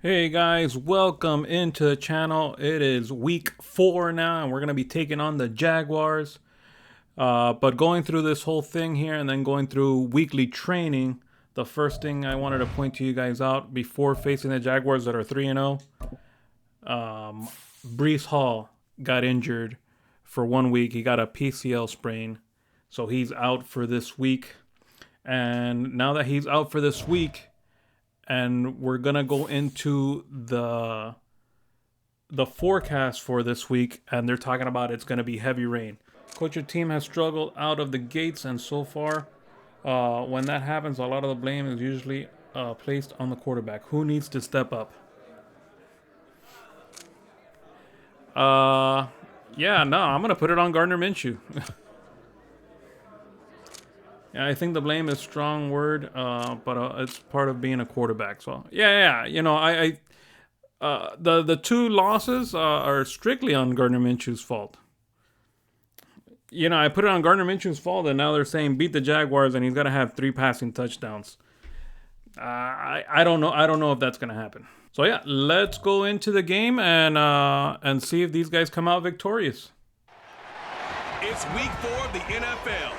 Hey guys, welcome into the channel. It is week 4 now, and we're going to be taking on the Jaguars. But going through this whole thing here and then going through weekly training, the first thing I wanted to point to you guys out before facing the Jaguars that are 3-0, Brees Hall got injured for 1 week. He got a PCL sprain, so he's out for this week. And now that he's out for this week, and we're gonna go into the forecast for this week, and they're talking about it's gonna be heavy rain. Coach, your team has struggled out of the gates, and so far, when that happens, a lot of the blame is usually placed on the quarterback. Who needs to step up? Yeah, no, I'm gonna put it on Gardner Minshew. Yeah, I think the blame is a strong word, but it's part of being a quarterback. So yeah. The two losses are strictly on Gardner Minshew's fault. I put it on Gardner Minshew's fault, and now they're saying beat the Jaguars, and he's got to have 3 passing touchdowns. I don't know. I don't know if that's gonna happen. So yeah, let's go into the game and see if these guys come out victorious. It's week 4 of the NFL,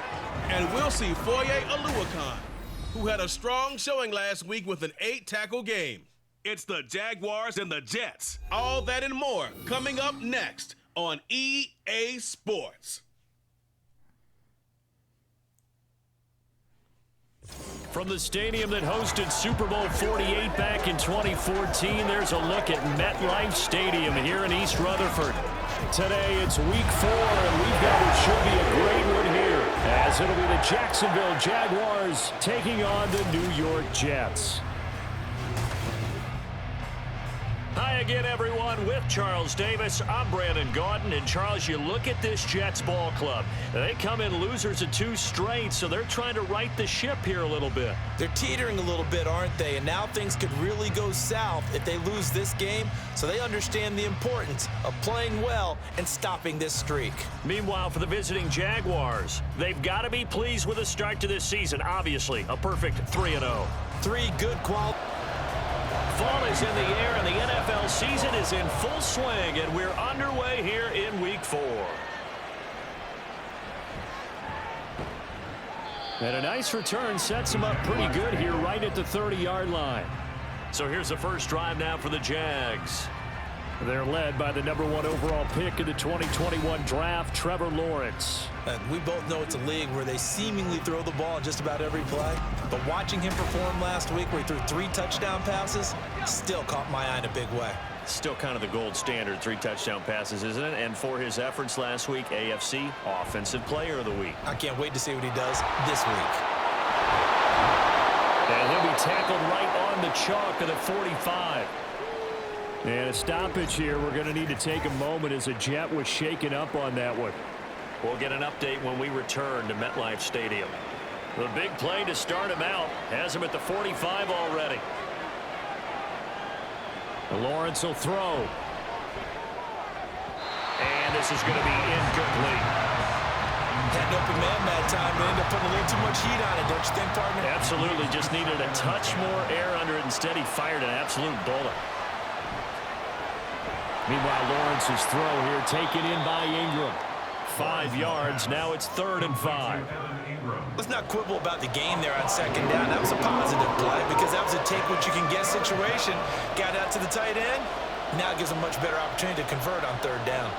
and we'll see Foye Oluokun, who had a strong showing last week with an 8-tackle game. It's the Jaguars and the Jets. All that and more coming up next on EA Sports. From the stadium that hosted Super Bowl 48 back in 2014, there's a look at MetLife Stadium here in East Rutherford. Today, it's week 4, and we've got what should be a great one here, as it'll be the Jacksonville Jaguars taking on the New York Jets. Hi again, everyone. With Charles Davis, I'm Brandon Gaudin. And Charles, you look at this Jets ball club. They come in losers of 2 straight, so they're trying to right the ship here a little bit. They're teetering a little bit, aren't they? And now things could really go south if they lose this game, so they understand the importance of playing well and stopping this streak. Meanwhile, for the visiting Jaguars, they've got to be pleased with the start to this season. Obviously, a perfect 3-0. 3 good quality. Fall is in the air, and the NFL season is in full swing, and we're underway here in week 4. And a nice return sets them up pretty good here right at the 30-yard line. So here's the first drive now for the Jags. They're led by the number 1 overall pick in the 2021 draft, Trevor Lawrence. And we both know it's a league where they seemingly throw the ball just about every play. But watching him perform last week where he threw 3 touchdown passes still caught my eye in a big way. Still kind of the gold standard, 3 touchdown passes, isn't it? And for his efforts last week, AFC Offensive Player of the Week. I can't wait to see what he does this week. And he'll be tackled right on the chalk of the 45. And a stoppage here. We're going to need to take a moment as a Jet was shaken up on that one. We'll get an update when we return to MetLife Stadium. The big play to start him out has him at the 45 already. Lawrence will throw. And this is going to be incomplete. Had an open man that time, but ended up putting a little too much heat on it, don't you think, partner? Absolutely. Just needed a touch more air under it. Instead, he fired an absolute bullet. Meanwhile, Lawrence's throw here taken in by Ingram. 5 yards. Now it's 3rd and 5. Let's not quibble about the game there on 2nd down. That was a positive play because that was a take-what-you-can-get situation. Got out to the tight end. Now it gives a much better opportunity to convert on 3rd down.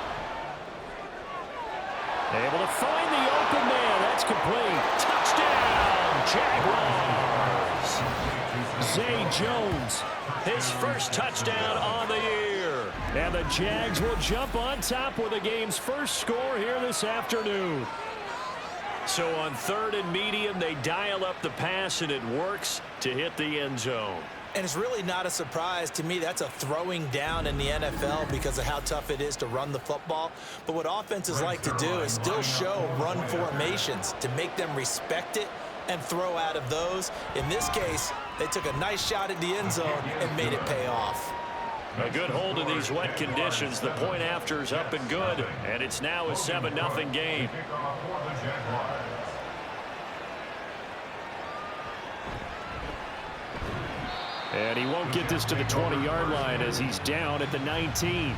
Able to find the open man. That's complete. Touchdown, Jaguars. Zay Jones, his first touchdown on the year. And the Jags will jump on top with the game's first score here this afternoon. So on 3rd and medium, they dial up the pass, and it works to hit the end zone. And it's really not a surprise to me. That's a throwing down in the NFL because of how tough it is to run the football. But what offenses like to do is still show run formations to make them respect it and throw out of those. In this case, they took a nice shot at the end zone and made it pay off. A good hold in these wet conditions. The point after is up and good, and it's now a 7-0 game. And he won't get this to the 20-yard line as he's down at the 19.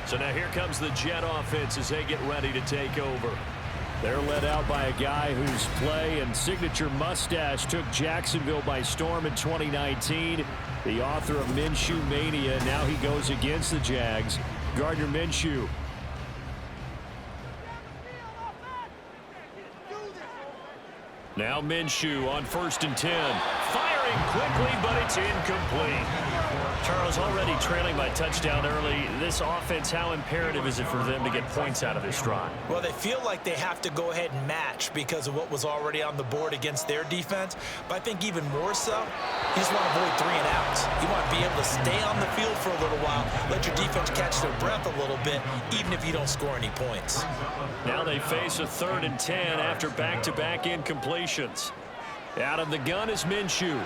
So now here comes the Jet offense as they get ready to take over. They're led out by a guy whose play and signature mustache took Jacksonville by storm in 2019. The author of Minshew Mania. Now he goes against the Jags. Gardner Minshew. Now Minshew on 1st and 10. Firing quickly, but it's incomplete. Charles, already trailing by touchdown early. This offense, how imperative is it for them to get points out of this drive? Well, they feel like they have to go ahead and match because of what was already on the board against their defense. But I think even more so, you just want to avoid 3 and outs. You want to be able to stay on the field for a little while, let your defense catch their breath a little bit, even if you don't score any points. Now they face a 3rd and 10 after back-to-back incompletions. Out of the gun is Minshew.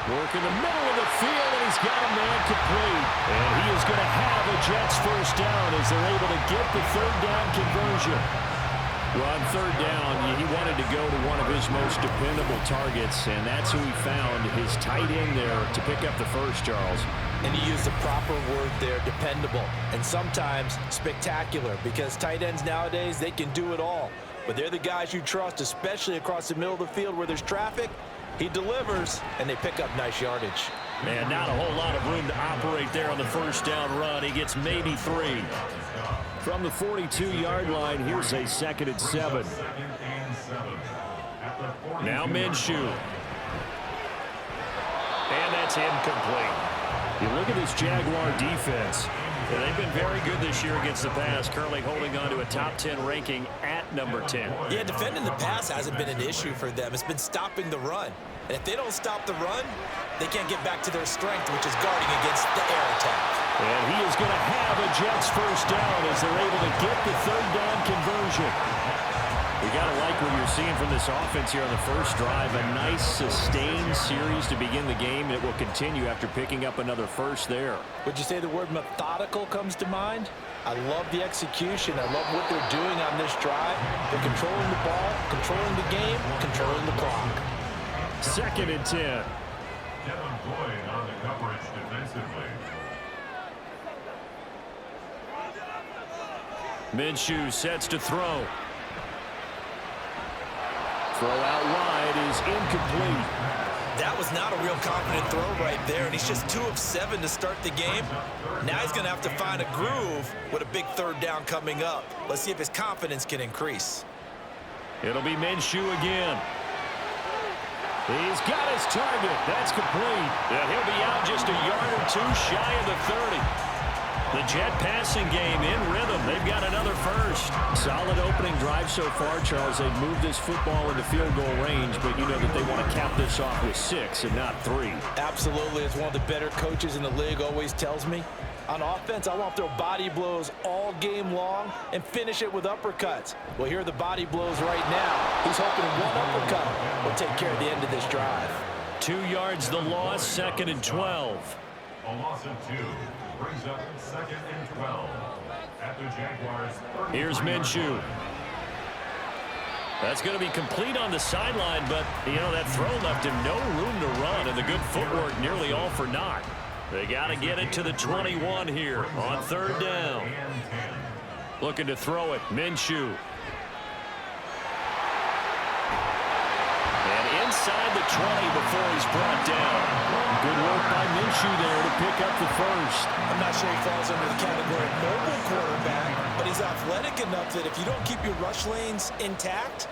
Work in the middle of the field, and he's got a man complete. And he is going to have a Jets first down as they're able to get the 3rd down conversion. Well, on 3rd down, he wanted to go to one of his most dependable targets, and that's who he found, his tight end there, to pick up the first, Charles. And he used the proper word there, dependable, and sometimes spectacular, because tight ends nowadays, they can do it all. But they're the guys you trust, especially across the middle of the field where there's traffic. He delivers, and they pick up nice yardage. And not a whole lot of room to operate there on the first down run. He gets maybe 3. From the 42-yard line, here's a 2nd and 7. Now Minshew. And that's incomplete. You look at this Jaguar defense. And they've been very good this year against the pass, currently holding on to a top 10 ranking at number 10. Yeah, defending the pass hasn't been an issue for them. It's been stopping the run. And if they don't stop the run, they can't get back to their strength, which is guarding against the air attack. And he is going to have a Jets first down as they're able to get the 3rd down conversion. You got to like what you're seeing from this offense here on the first drive. A nice sustained series to begin the game, and it will continue after picking up another first there. Would you say the word methodical comes to mind? I love the execution. I love what they're doing on this drive. They're controlling the ball, controlling the game, controlling the clock. 2nd and 10. Devin Boyd on the coverage defensively. Minshew sets to throw. Throw out wide is incomplete. That was not a real confident throw right there, and he's just 2 of 7 to start the game. Now he's going to have to find a groove with a big 3rd down coming up. Let's see if his confidence can increase. It'll be Minshew again. He's got his target. That's complete. And he'll be out just a yard or 2 shy of the 30. The Jet passing game in rhythm. They've got another first. Solid opening drive so far, Charles. They've moved this football into field goal range, but you know that they want to cap this off with 6 and not 3. Absolutely. As one of the better coaches in the league always tells me, on offense, I want to throw body blows all game long and finish it with uppercuts. Well, here are the body blows right now. He's hoping one uppercut will take care of the end of this drive. 2 yards the loss, 2nd and 12. A loss of 2 brings up 2nd and 12 at the Jaguars. Here's Minshew. That's going to be complete on the sideline, but, you know, that throw left him no room to run, and the good footwork nearly all for naught. They got to get it to the 21 here on 3rd down. Looking to throw it, Minshew. And inside the 20 before he's brought down. Good work by Minshew there to pick up the first. I'm not sure he falls under the category of mobile quarterback, but he's athletic enough that if you don't keep your rush lanes intact,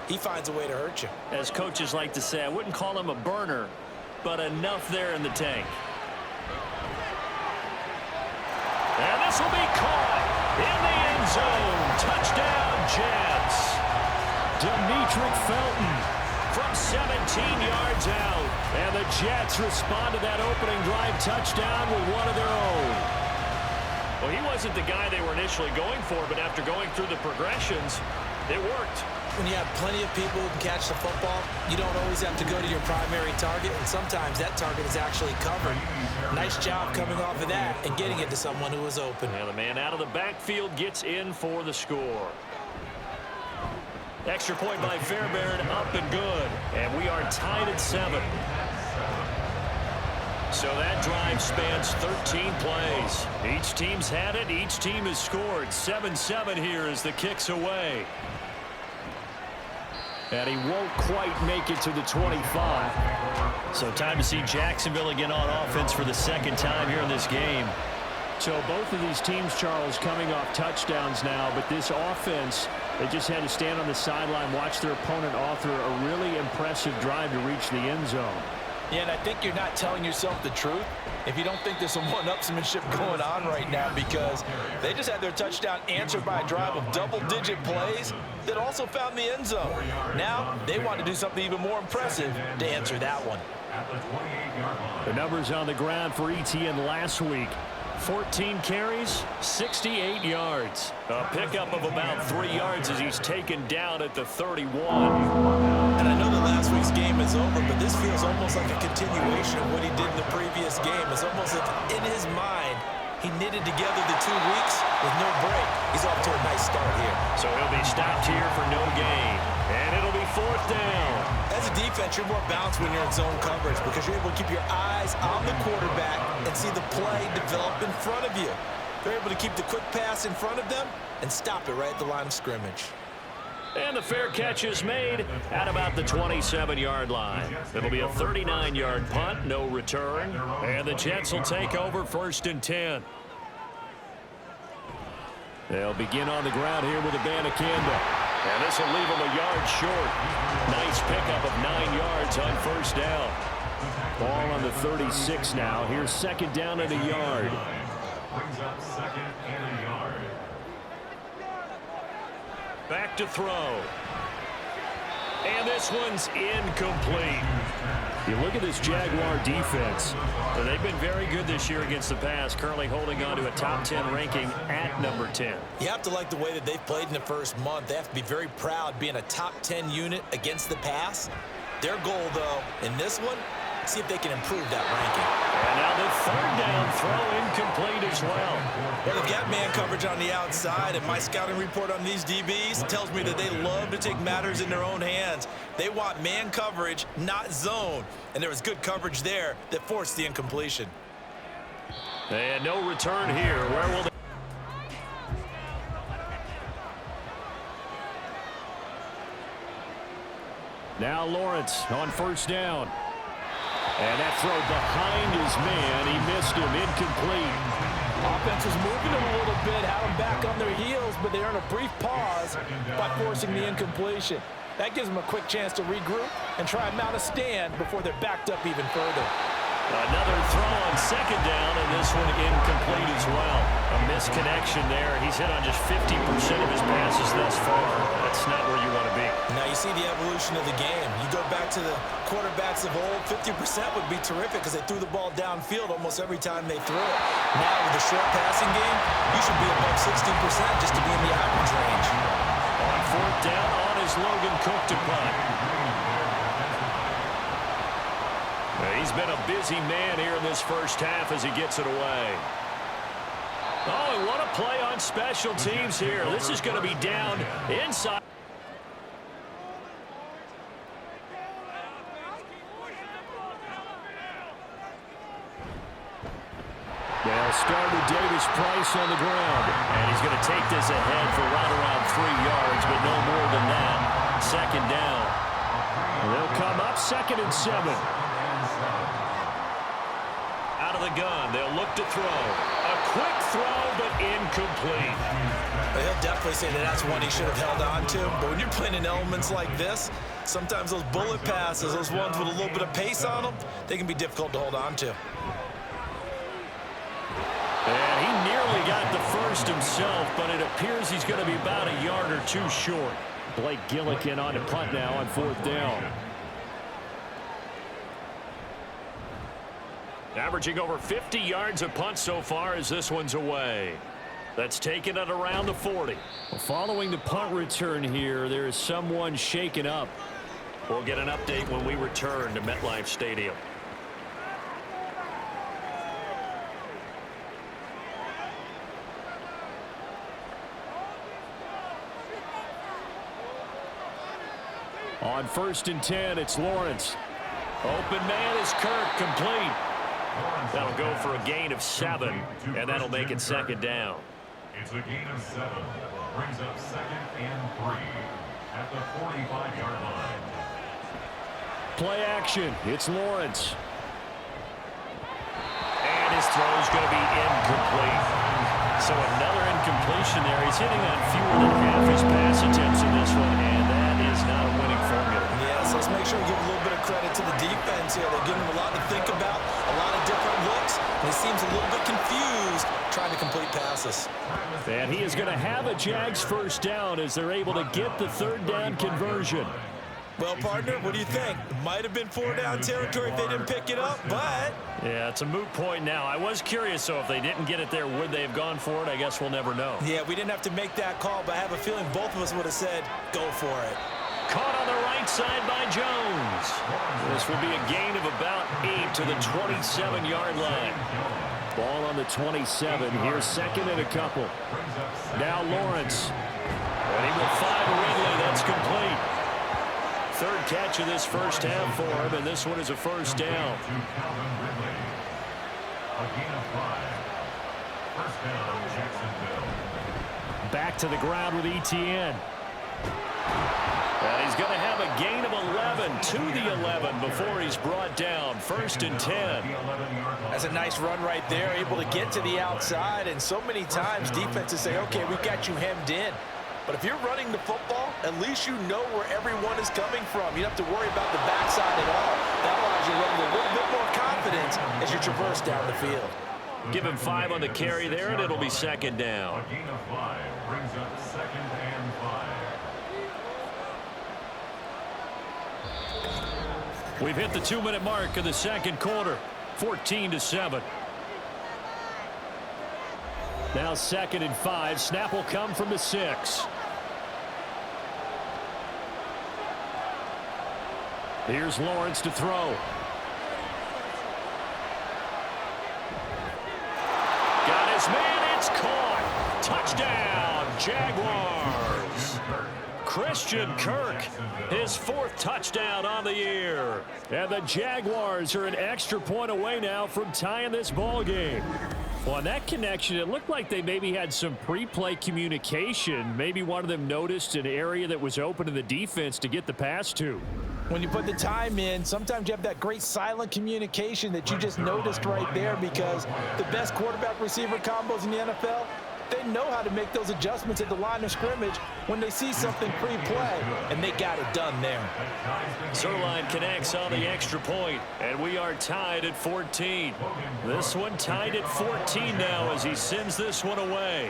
he finds a way to hurt you. As coaches like to say, I wouldn't call him a burner, but enough there in the tank. And this will be caught in the end zone. Touchdown, Jets. Demetric Felton From 17 yards out. and the Jets respond to that opening drive touchdown with one of their own. Well, he wasn't the guy they were initially going for, but after going through the progressions, it worked. When you have plenty of people who can catch the football, you don't always have to go to your primary target, and sometimes that target is actually covered. Nice job coming off of that and getting it to someone who was open. Now the man out of the backfield gets in for the score. Extra point by Fairbairn, up and good. And we are tied at 7. So that drive spans 13 plays. Each team's had it. Each team has scored. 7-7 here as the kick's away. And he won't quite make it to the 25. So time to see Jacksonville again on offense for the second time here in this game. So both of these teams, Charles, coming off touchdowns now, but this offense, they just had to stand on the sideline, watch their opponent author a really impressive drive to reach the end zone. Yeah, and I think you're not telling yourself the truth if you don't think there's some one-upsmanship going on right now, because they just had their touchdown answered by a drive of double-digit plays that also found the end zone. Now they want to do something even more impressive to answer that one. The numbers on the ground for ETN last week. 14 carries, 68 yards. A pickup of about 3 yards as he's taken down at the 31. And I know that last week's game is over, but this feels almost like a continuation of what he did in the previous game. It's almost like in his mind, he knitted together the 2 weeks with no break. He's off to a nice start here. So he'll be stopped here for no gain. And it'll be 4th down. As a defense, you're more balanced when you're in zone coverage because you're able to keep your eyes on the quarterback and see the play develop in front of you. They're able to keep the quick pass in front of them and stop it right at the line of scrimmage. And the fair catch is made at about the 27-yard line. It'll be a 39-yard punt, no return. And the Jets will take over 1st and 10. They'll begin on the ground here with a Banakanda. And this will leave him a yard short. Nice pickup of 9 yards on 1st down. Ball on the 36 now. Here's 2nd down and a yard. Brings up 2nd and a yard. Back to throw. And this one's incomplete. You look at this Jaguar defense. Well, they've been very good this year against the pass, currently holding on to a top 10 ranking at number 10. You have to like the way that they've played in the first month. They have to be very proud being a top 10 unit against the pass. Their goal, though, in this one, see if they can improve that ranking. And now the 3rd down throw incomplete as well. Well, they've got man coverage on the outside, and my scouting report on these DBs tells me that they love to take matters in their own hands. They want man coverage, not zone. And there was good coverage there that forced the incompletion. And no return here. Where will they? Now Lawrence on 1st down. And that throw behind his man. He missed him. Incomplete. Offense was moving them a little bit, had them back on their heels, but they earned a brief pause by forcing the incompletion. That gives them a quick chance to regroup and try and mount a stand before they're backed up even further. Another throw on 2nd down, and this one incomplete as well. A misconnection there. He's hit on just 50% of his passes thus far. That's not where you want to be. Now you see the evolution of the game. You go back to the quarterbacks of old, 50% would be terrific because they threw the ball downfield almost every time they threw it. Now with the short passing game, you should be above 60% just to be in the average range. On 4th down, on is Logan Cook to punt. He's been a busy man here in this first half as he gets it away. Oh, and what a play on special teams here. This is going to be down inside. They'll start with Davis Price on the ground. And he's going to take this ahead for right around 3 yards, but no more than that. 2nd down. They'll come up 2nd and 7. Out of the gun, they'll look to throw. A quick throw, but incomplete. He'll definitely say that that's one he should have held on to. But when you're playing in elements like this, sometimes those bullet passes, those ones with a little bit of pace on them, they can be difficult to hold on to. And he nearly got the first himself, but it appears he's going to be about a yard or 2 short. Blake Gillikin on the punt now on 4th down. Averaging over 50 yards a punt so far as this one's away. That's taken at around the 40. Following the punt return here, there is someone shaken up. We'll get an update when we return to MetLife Stadium. On 1st and 10, it's Lawrence. Open man is Kirk, complete. That'll go for a gain of 7, and that'll make it second down. It's a gain of 7. Brings up 2nd and 3 at the 45-yard line. Play action. It's Lawrence. And his throw is going to be incomplete. So another incompletion there. He's hitting on fewer than half his pass attempts in this one, and that is not a winning formula. Yes, let's make sure we give a little bit of credit to the defense here. They're giving him a lot to think about, a lot of different looks, and he seems a little bit confused trying to complete passes. And he is going to have a Jags first down as they're able to get the third down conversion. Well, partner, what do you think? Might have been 4-down territory if they didn't pick it up, but... Yeah, it's a moot point now. I was curious, so if they didn't get it there, would they have gone for it? I guess we'll never know. Yeah, we didn't have to make that call, but I have a feeling both of us would have said, go for it. Caught on the right side by Jones. This will be a gain of about 8 to the 27-yard line. Ball on the 27. Here's second and a couple. Now Lawrence. And he will find Ridley. That's complete. Third catch of this first half for him, and this one is a first down. Back to the ground with Etienne. And he's going to have a gain of 11 to the 11 before he's brought down. 1st and 10. That's a nice run right there, able to get to the outside, and so many times defenses say, okay, we've got you hemmed in. But if you're running the football, at least you know where everyone is coming from. You don't have to worry about the backside at all. That allows you to run with a little bit more confidence as you traverse down the field. Give him 5 on the carry there, and it'll be second down. A gain of 5 brings up 2nd and 5. We've hit the 2-minute mark of the second quarter. 14-7. Now 2nd and 5. Snap will come from the 6. Here's Lawrence to throw. Got his man. It's caught. Touchdown, Jaguars. Christian Kirk, his 4th touchdown on the year. And the Jaguars are an extra point away now from tying this ball game. Well, on that connection, it looked like they maybe had some pre-play communication. Maybe one of them noticed an area that was open to the defense to get the pass to. When you put the time in, sometimes you have that great silent communication that you just noticed right there, because the best quarterback-receiver combos in the NFL, they know how to make those adjustments at the line of scrimmage when they see something pre-play, and they got it done there. Zerline connects on the extra point, and we are tied at 14. This one tied at 14 now as he sends this one away.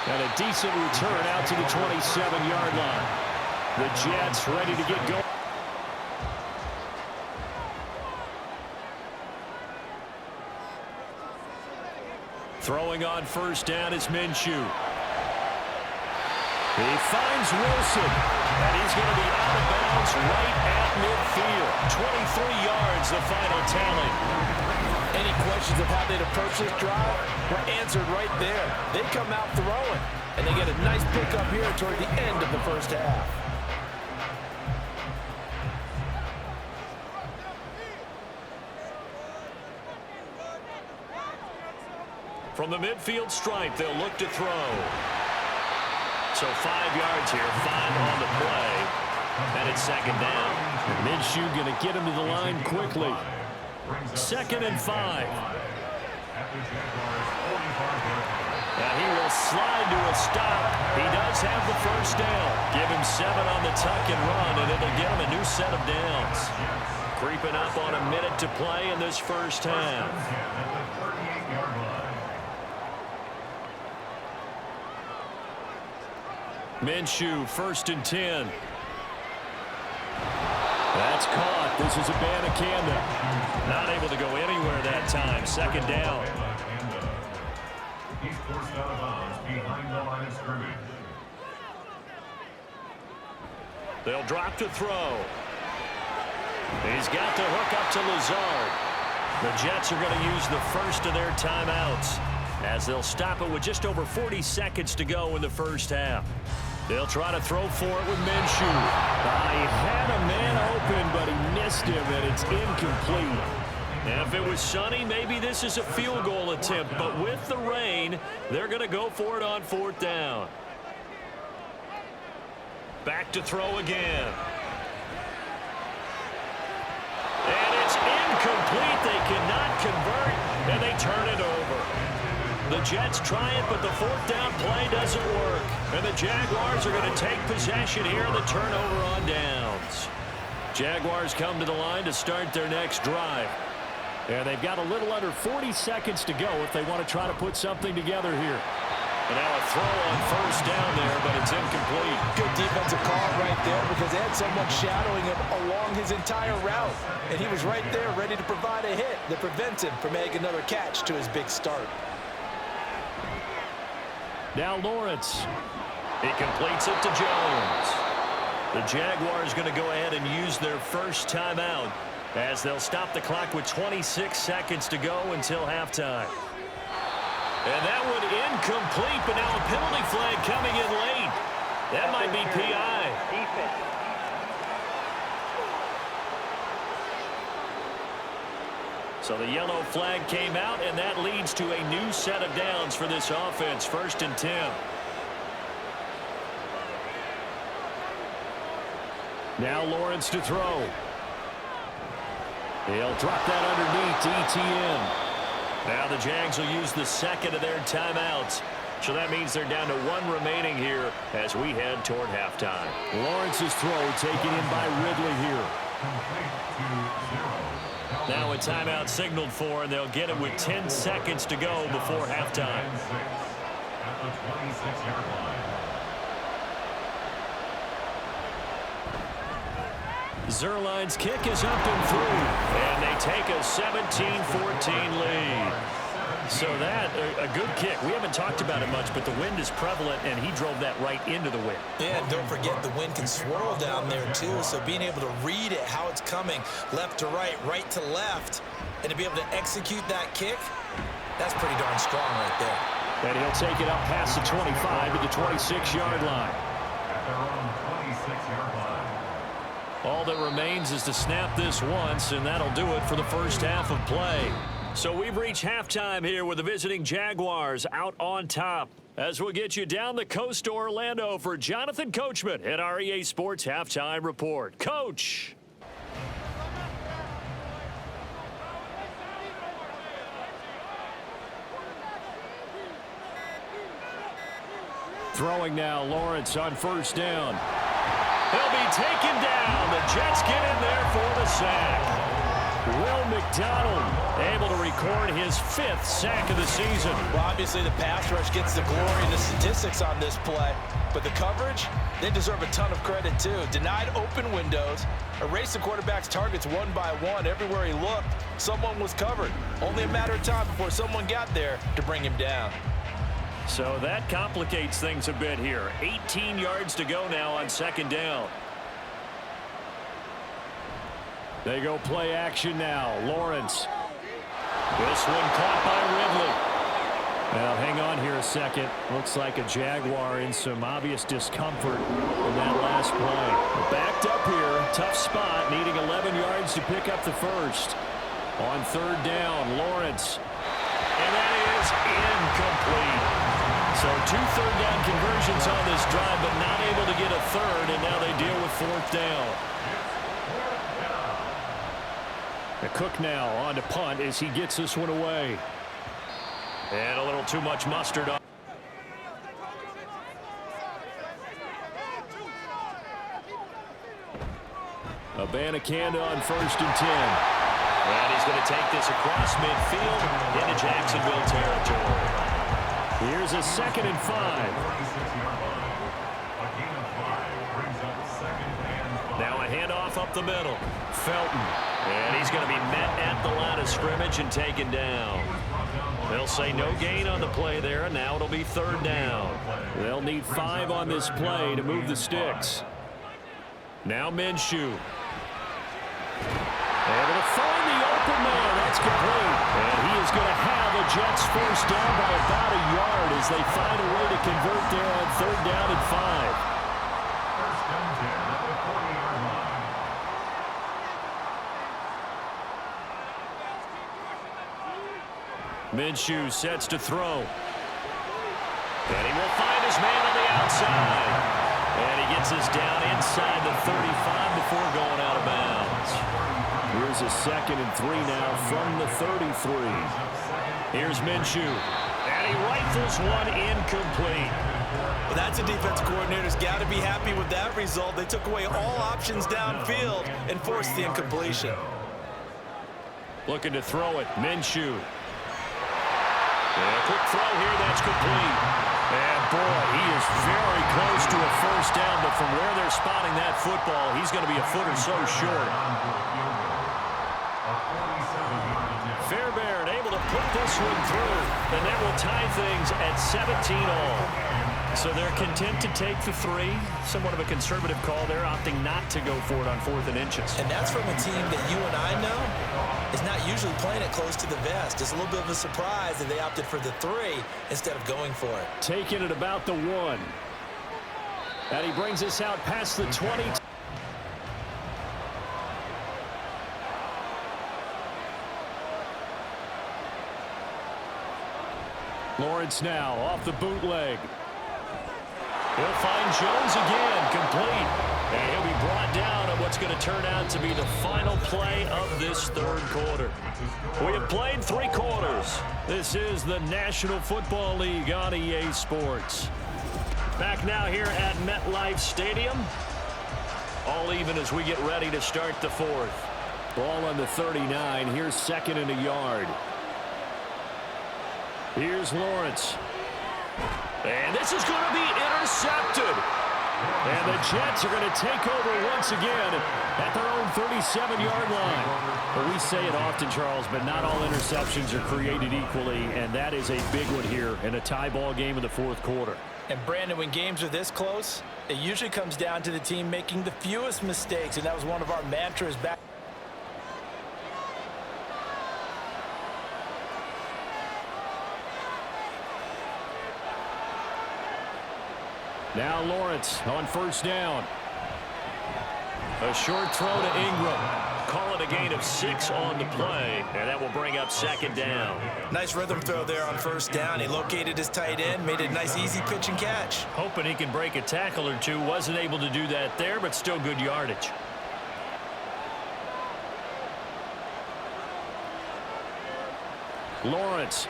And a decent return out to the 27-yard line. The Jets ready to get going. Throwing on first down is Minshew. He finds Wilson, and he's going to be out of bounds right at midfield. 23 yards, the final tally. Any questions of how they'd approach this drive were answered right there. They come out throwing, and they get a nice pickup here toward the end of the first half. From the midfield stripe, they'll look to throw. So 5 yards here, 5 on the play. And it's second down. Minshew going to get him to the line quickly. 2nd and 5. Now he will slide to a stop. He does have the first down. Give him 7 on the tuck and run, and it'll get him a new set of downs. Creeping up on a minute to play in this first half. Minshew, 1st and 10. That's caught. This is Abanikanda. Not able to go anywhere that time. Second down. He's forced out of bounds behind the line of scrimmage. They'll drop to throw. He's got the hook up to Lazard. The Jets are going to use the first of their timeouts as they'll stop it with just over 40 seconds to go in the first half. They'll try to throw for it with Minshew. He had a man open, but he missed him, and it's incomplete. And if it was sunny, maybe this is a field goal attempt. But with the rain, they're going to go for it on 4th down. Back to throw again. And it's incomplete. They cannot convert, and they turn it over. The Jets try it, but the 4th down play doesn't work. And the Jaguars are going to take possession here in the turnover on downs. Jaguars come to the line to start their next drive. And they've got a little under 40 seconds to go if they want to try to put something together here. And now a throw on 1st down there, but it's incomplete. Good defensive call right there because they had someone shadowing him along his entire route. And he was right there ready to provide a hit that prevents him from making another catch to his big start. Now Lawrence. He completes it to Jones. The Jaguars going to go ahead and use their first timeout as they'll stop the clock with 26 seconds to go until halftime. And that one incomplete, but now a penalty flag coming in late. That might be PI. So the yellow flag came out, and that leads to a new set of downs for this offense. 1st and 10. Now Lawrence to throw. He'll drop that underneath to ETN. Now the Jags will use the second of their timeouts. So that means they're down to 1 remaining here as we head toward halftime. Lawrence's throw taken in by Ridley here. Now a timeout signaled for, and they'll get it with 10 seconds to go before halftime. At the 26-yard line. Zerline's kick is up and through, and they take a 17-14 lead. So that, a good kick. We haven't talked about it much, but the wind is prevalent, and he drove that right into the wind. Yeah, and don't forget the wind can swirl down there, too, so being able to read it, how it's coming, left to right to left, and to be able to execute that kick, that's pretty darn strong right there. And he'll take it up past the 25 to the 26-yard line. At their own 26-yard line. All that remains is to snap this once, and that'll do it for the first half of play. So we've reached halftime here with the visiting Jaguars out on top. As we'll get you down the coast to Orlando for Jonathan Coachman at our EA Sports Halftime Report. Coach! Throwing now, Lawrence on 1st down. He'll be taken down. The Jets get in there for the sack. Will McDonald able to record his 5th sack of the season. Well, obviously the pass rush gets the glory and the statistics on this play, but the coverage, they deserve a ton of credit too. Denied open windows, erased the quarterback's targets one by one. Everywhere he looked, someone was covered. Only a matter of time before someone got there to bring him down. So that complicates things a bit here. 18 yards to go now on 2nd down. They go play action now. Lawrence. This one caught by Ridley. Well, hang on here a second. Looks like a Jaguar in some obvious discomfort in that last play. Backed up here. Tough spot. Needing 11 yards to pick up the first. On 3rd down, Lawrence. And that is incomplete. So 2 third-down conversions on this drive, but not able to get a third, and now they deal with 4th down. The Cook now on to punt as he gets this one away. And a little too much mustard on. Abanikanda on 1st and 10. And he's going to take this across midfield into Jacksonville territory. Here's a 2nd and 5. Now a handoff up the middle. Felton. And he's going to be met at the line of scrimmage and taken down. They'll say no gain on the play there, and now it'll be 3rd down. They'll need 5 on this play to move the sticks. Now Minshew. Able to find the open man. That's complete. And he is going to have a Jets first down by about a yard as they find a way to convert there on 3rd down and 5. Minshew sets to throw. And he will find his man on the outside. And he gets us down inside the 35 before going out of bounds. Here's a 2nd and 3 now from the 33. Here's Minshew. And he rifles one incomplete. Well, that's a defense coordinator's got to be happy with that result. They took away all options downfield and forced the incompletion. Looking to throw it. Minshew. And a quick throw here. That's complete. And, boy, he is very close to a first down, but from where they're spotting that football, he's going to be a foot or so short. Fairbairn able to put this one through, and that will tie things at 17 all. So they're content to take the 3. Somewhat of a conservative call there, opting not to go for it on 4th and inches. And that's from a team that you and I know is not usually playing it close to the vest. It's a little bit of a surprise that they opted for the 3 instead of going for it. Taking it about the 1. And he brings us out past the 20. Lawrence now off the bootleg. He'll find Jones again, complete. And he'll be brought down on what's going to turn out to be the final play of this 3rd quarter. We have played 3 quarters. This is the National Football League on EA Sports. Back now here at MetLife Stadium. All even as we get ready to start the 4th. Ball on the 39. Here's 2nd and a yard. Here's Lawrence. And this is going to be intercepted. And the Jets are going to take over once again at their own 37-yard line. Well, we say it often, Charles, but not all interceptions are created equally, and that is a big one here in a tie ball game in the 4th quarter. And, Brandon, when games are this close, it usually comes down to the team making the fewest mistakes, and that was one of our mantras back. Now Lawrence on 1st down. A short throw to Ingram. Call it a gain of 6 on the play, and that will bring up 2nd down. Nice rhythm throw there on 1st down. He located his tight end, made it a nice easy pitch and catch. Hoping he can break a tackle or two. Wasn't able to do that there, but still good yardage. Lawrence.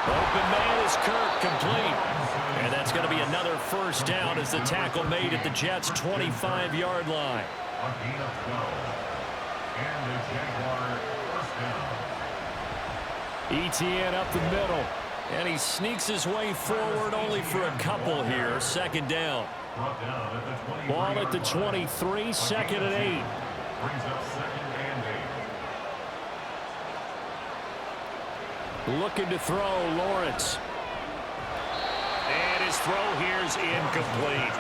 Open man is Kirk, complete. And that's going to be another 1st down as the tackle made at the Jets' 25-yard line. A gain of 12. And the Jaguar 1st down. Etienne up the middle. And he sneaks his way forward only for a couple here. 2nd down. Brought down at the 23. Ball at the 23, 2nd and 8. Brings up 2nd and 8. Looking to throw, Lawrence. And his throw here is incomplete.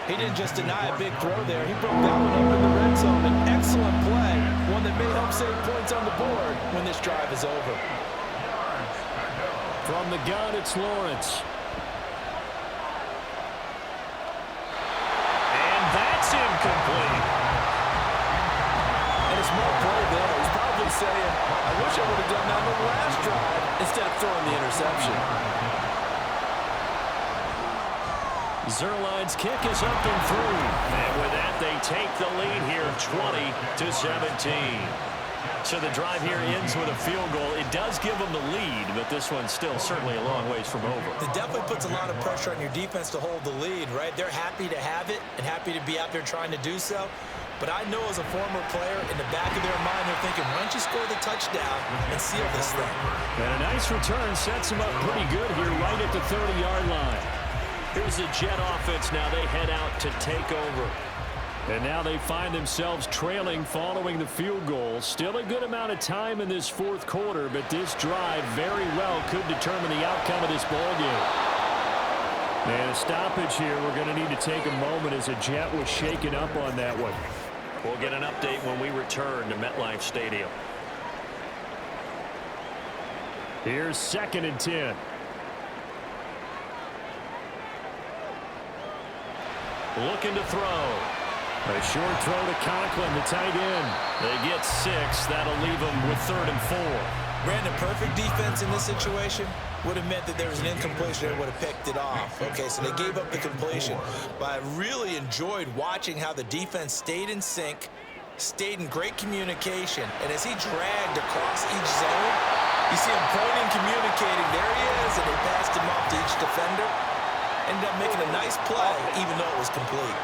He didn't just deny a big throw there. He broke that one up in the red zone. An excellent play. One that may help save points on the board when this drive is over. From the gun, it's Lawrence. And that's incomplete. And a small play there. He's probably saying, I wish I would have done that on the last drive instead of throwing the interception. Zerline's kick is up and through. And with that, they take the lead here 20-17. So the drive here ends with a field goal. It does give them the lead, but this one's still certainly a long ways from over. It definitely puts a lot of pressure on your defense to hold the lead, right? They're happy to have it and happy to be out there trying to do so. But I know as a former player, in the back of their mind, they're thinking, why don't you score the touchdown and seal this thing? And a nice return sets them up pretty good here right at the 30-yard line. Here's the Jet offense now. They head out to take over. And now they find themselves trailing following the field goal. Still a good amount of time in this 4th quarter, but this drive very well could determine the outcome of this ball game. And a stoppage here. We're going to need to take a moment as a Jet was shaken up on that one. We'll get an update when we return to MetLife Stadium. Here's 2nd and 10. Looking to throw. A short throw to Conklin, the tight end. They get 6. That'll leave them with 3rd and 4. Brandon, perfect defense in this situation would have meant that there was an incompletion and would have picked it off. Okay, so they gave up the completion. But I really enjoyed watching how the defense stayed in sync, stayed in great communication. And as he dragged across each zone, you see him pointing, communicating. There he is, and they passed him off to each defender. Ended up making a nice play, even though it was complete.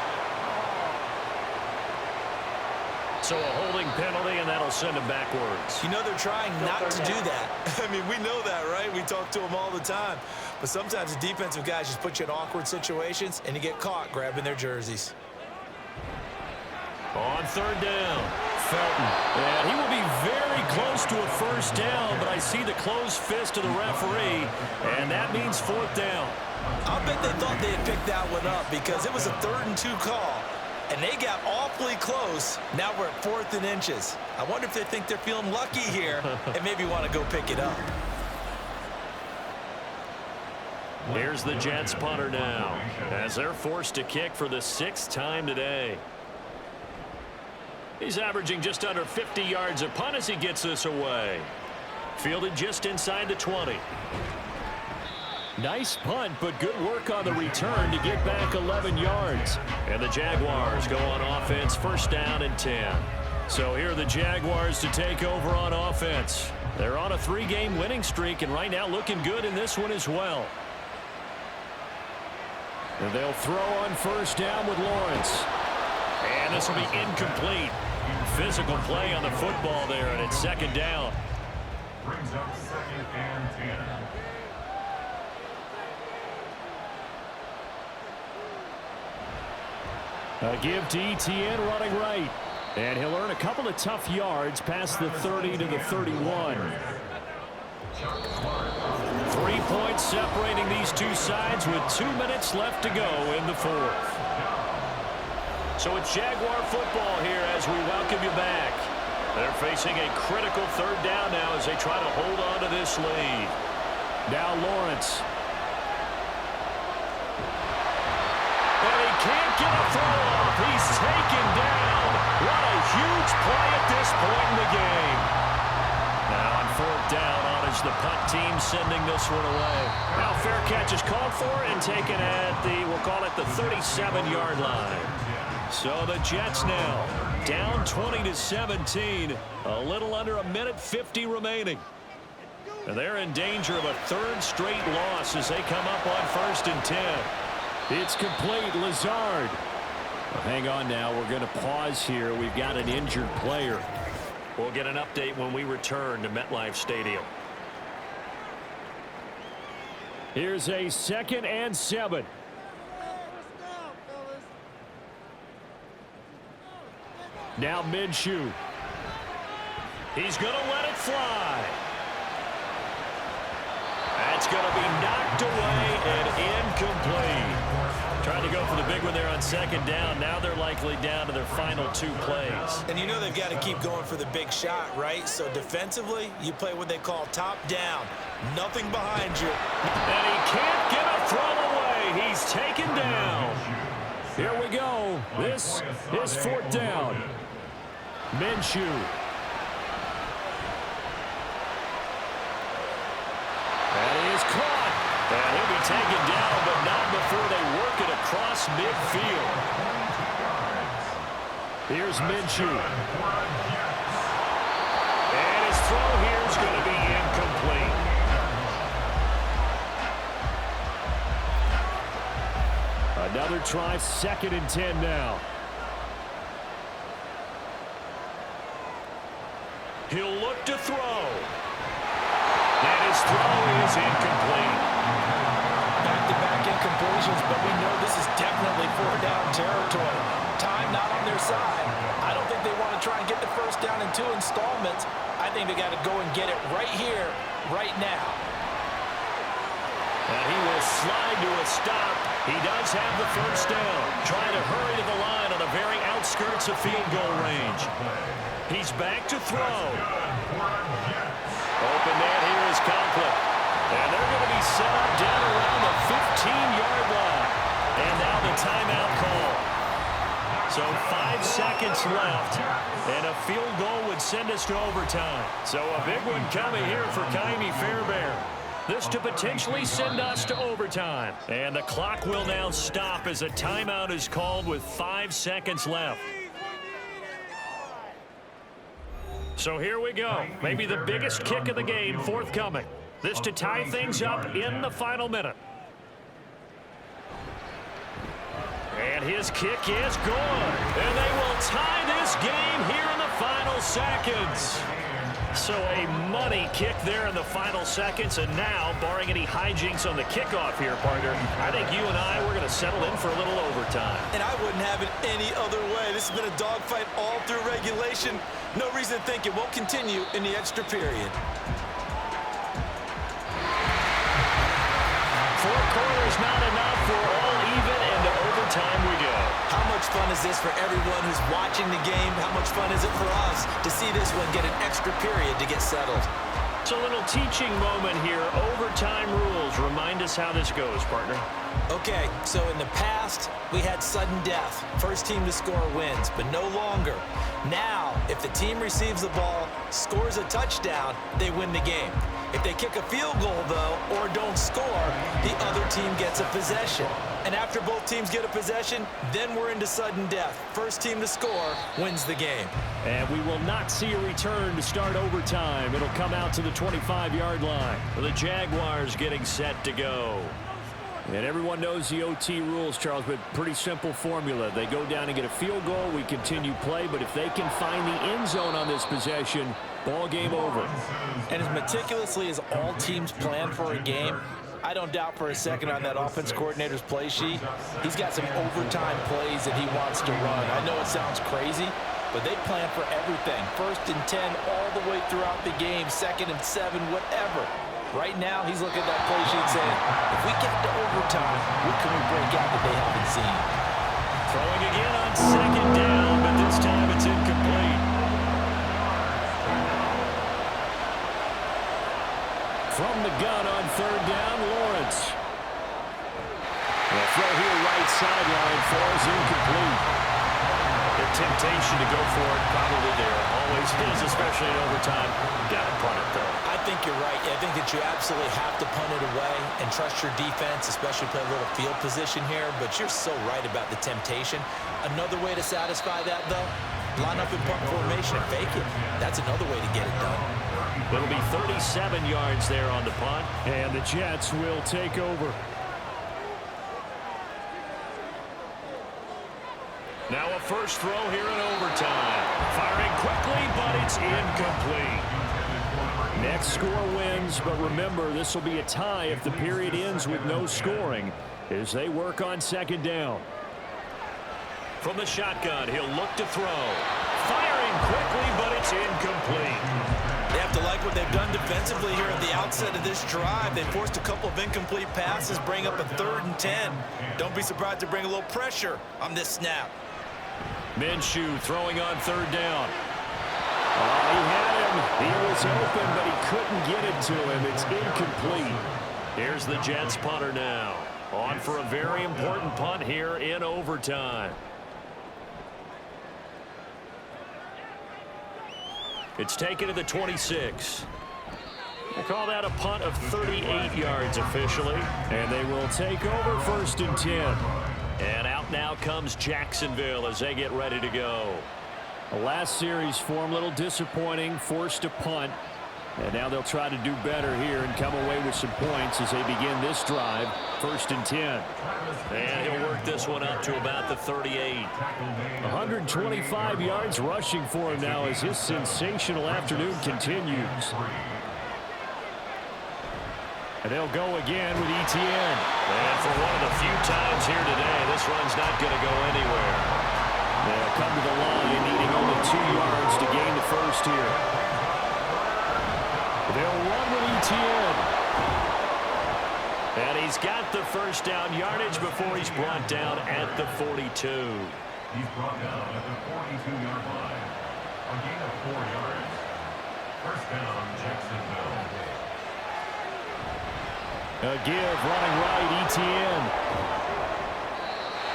So a holding penalty, and that'll send him backwards. You know they're trying not to do that. I mean, we know that, right? We talk to them all the time. But sometimes the defensive guys just put you in awkward situations, and you get caught grabbing their jerseys. On third down, Felton. And he will be very close to a first down, but I see the closed fist of the referee, and that means fourth down. I'll bet they thought they had picked that one up because it was a 3rd and 2 call. And they got awfully close. Now we're at 4th and inches. I wonder if they think they're feeling lucky here and maybe want to go pick it up. Here's the Jets punter now as they're forced to kick for the 6th time today. He's averaging just under 50 yards a punt as he gets this away. Fielded just inside the 20. Nice punt, but good work on the return to get back 11 yards. And the Jaguars go on offense, first down and 10. So here are the Jaguars to take over on offense. They're on a 3-game winning streak, and right now looking good in this one as well. And they'll throw on first down with Lawrence. And this will be incomplete. Physical play on the football there, and it's 2nd down. Brings up 2nd and 10. A give to Etienne running right. And he'll earn a couple of tough yards past the 30 to the 31. 3 points separating these two sides with 2 minutes left to go in the 4th. So it's Jaguar football here as we welcome you back. They're facing a critical 3rd down now as they try to hold on to this lead. Now Lawrence. Can't get a throw off. He's taken down. What a huge play at this point in the game. Now on 4th down, on is the punt team sending this one away. Now fair catch is called for and taken at the, we'll call it the 37-yard line. So the Jets now down 20-17. A little under 1:50 remaining. And they're in danger of a 3rd straight loss as they come up on 1st and 10. It's complete. Lazard. Well, hang on now. We're going to pause here. We've got an injured player. We'll get an update when we return to MetLife Stadium. Here's a 2nd and 7. Now Minshew. He's going to let it fly. That's going to be knocked away and incomplete. Trying to go for the big one there on 2nd down. Now they're likely down to their final 2 plays. And you know they've got to keep going for the big shot, right? So defensively, you play what they call top down. Nothing behind you. And he can't get a throw away. He's taken down. Here we go. This is 4th down. Minshew. And he is caught. And he'll be taken down, but not before they work it across midfield. Here's Minshew. And his throw here is going to be incomplete. Another try, 2nd and 10 now. He'll look to throw. And his throw is incomplete. Back-to-back incompletions, but we know this is definitely 4th down territory. Time not on their side. I don't think they want to try and get the first down in 2 installments. I think they got to go and get it right here, right now. And he will slide to a stop. He does have the first down. Trying to hurry to the line on the very outskirts of field goal range. He's back to throw. Open man here is Conklin. And they're going to be set up down around the 15-yard line. And now the timeout call. So 5 seconds left. And a field goal would send us to overtime. So a big one coming here for Kaimi Fairbairn. This to potentially send us to overtime. And the clock will now stop as a timeout is called with 5 seconds left. So here we go. Maybe the biggest kick of the game forthcoming. This to tie things up in the final minute. And his kick is good. And they will tie this game here in the final seconds. So a money kick there in the final seconds. And now, barring any hijinks on the kickoff here, partner, I think you and I, we're going to settle in for a little overtime. And I wouldn't have it any other way. This has been a dogfight all through regulation. No reason to think it won't continue in the extra period. 4 quarters not enough for all even, and to overtime we go. How much fun is this for everyone who's watching the game? How much fun is it for us to see this one get an extra period to get settled? It's a little teaching moment here. Overtime rules. Remind us how this goes, partner. Okay, so in the past, we had sudden death. First team to score wins, but no longer. Now, if the team receives the ball, scores a touchdown, they win the game. If they kick a field goal, though, or don't score, the other team gets a possession. And after both teams get a possession, then we're into sudden death. First team to score wins the game. And we will not see a return to start overtime. It'll come out to the 25-yard line. The Jaguars getting set to go. And everyone knows the OT rules, Charles, but pretty simple formula. They go down and get a field goal, we continue play, but if they can find the end zone on this possession, ball game over. And as meticulously as all teams plan for a game, I don't doubt for a second on that offense coordinator's play sheet, he's got some overtime plays that he wants to run. I know it sounds crazy, but they plan for everything. 1st and 10 all the way throughout the game, 2nd and 7, whatever. Right now, he's looking at that play sheet saying, if we get to overtime, what can we break out that they haven't seen? Throwing again on 2nd down, but this time it's incomplete. From the gun on 3rd down, Lawrence. The throw here right sideline falls incomplete. The temptation to go for it probably there. Always is, especially in overtime. Got to punt it, though. I think you're right. I think that you absolutely have to punt it away and trust your defense, especially play a little field position here. But you're so right about the temptation. Another way to satisfy that, though, line up in punt formation and fake it. That's another way to get it done. It'll be 37 yards there on the punt. And the Jets will take over. Now a first throw here in overtime. Firing quickly, but it's incomplete. Next score wins, but remember, this will be a tie if the period ends with no scoring as they work on 2nd down. From the shotgun, he'll look to throw. Firing quickly, but it's incomplete. They have to like what they've done defensively here at the outset of this drive. They forced a couple of incomplete passes, bring up a 3rd and 10. Don't be surprised to bring a little pressure on this snap. Minshew throwing on 3rd down. Oh, he had him. He was open, but he couldn't get it to him. It's incomplete. Here's the Jets punter now. On for a very important punt here in overtime. It's taken to the 26. They call that a punt of 38 yards officially. And they will take over 1st and 10. And out now comes Jacksonville as they get ready to go. The last series for them, a little disappointing, forced to punt. And now they'll try to do better here and come away with some points as they begin this drive. 1st and 10. And he'll work this one up to about the 38. 125 yards rushing for him now as his sensational afternoon continues. And they'll go again with Etienne. And for one of the few times here today, this run's not going to go anywhere. They'll come to the line needing only 2 yards to gain the first here. They'll run with Etienne. And he's got the first down yardage before he's brought down at the 42. He's brought down at the 42-yard line. A gain of 4 yards. First down, Jacksonville. A give running right, Etienne.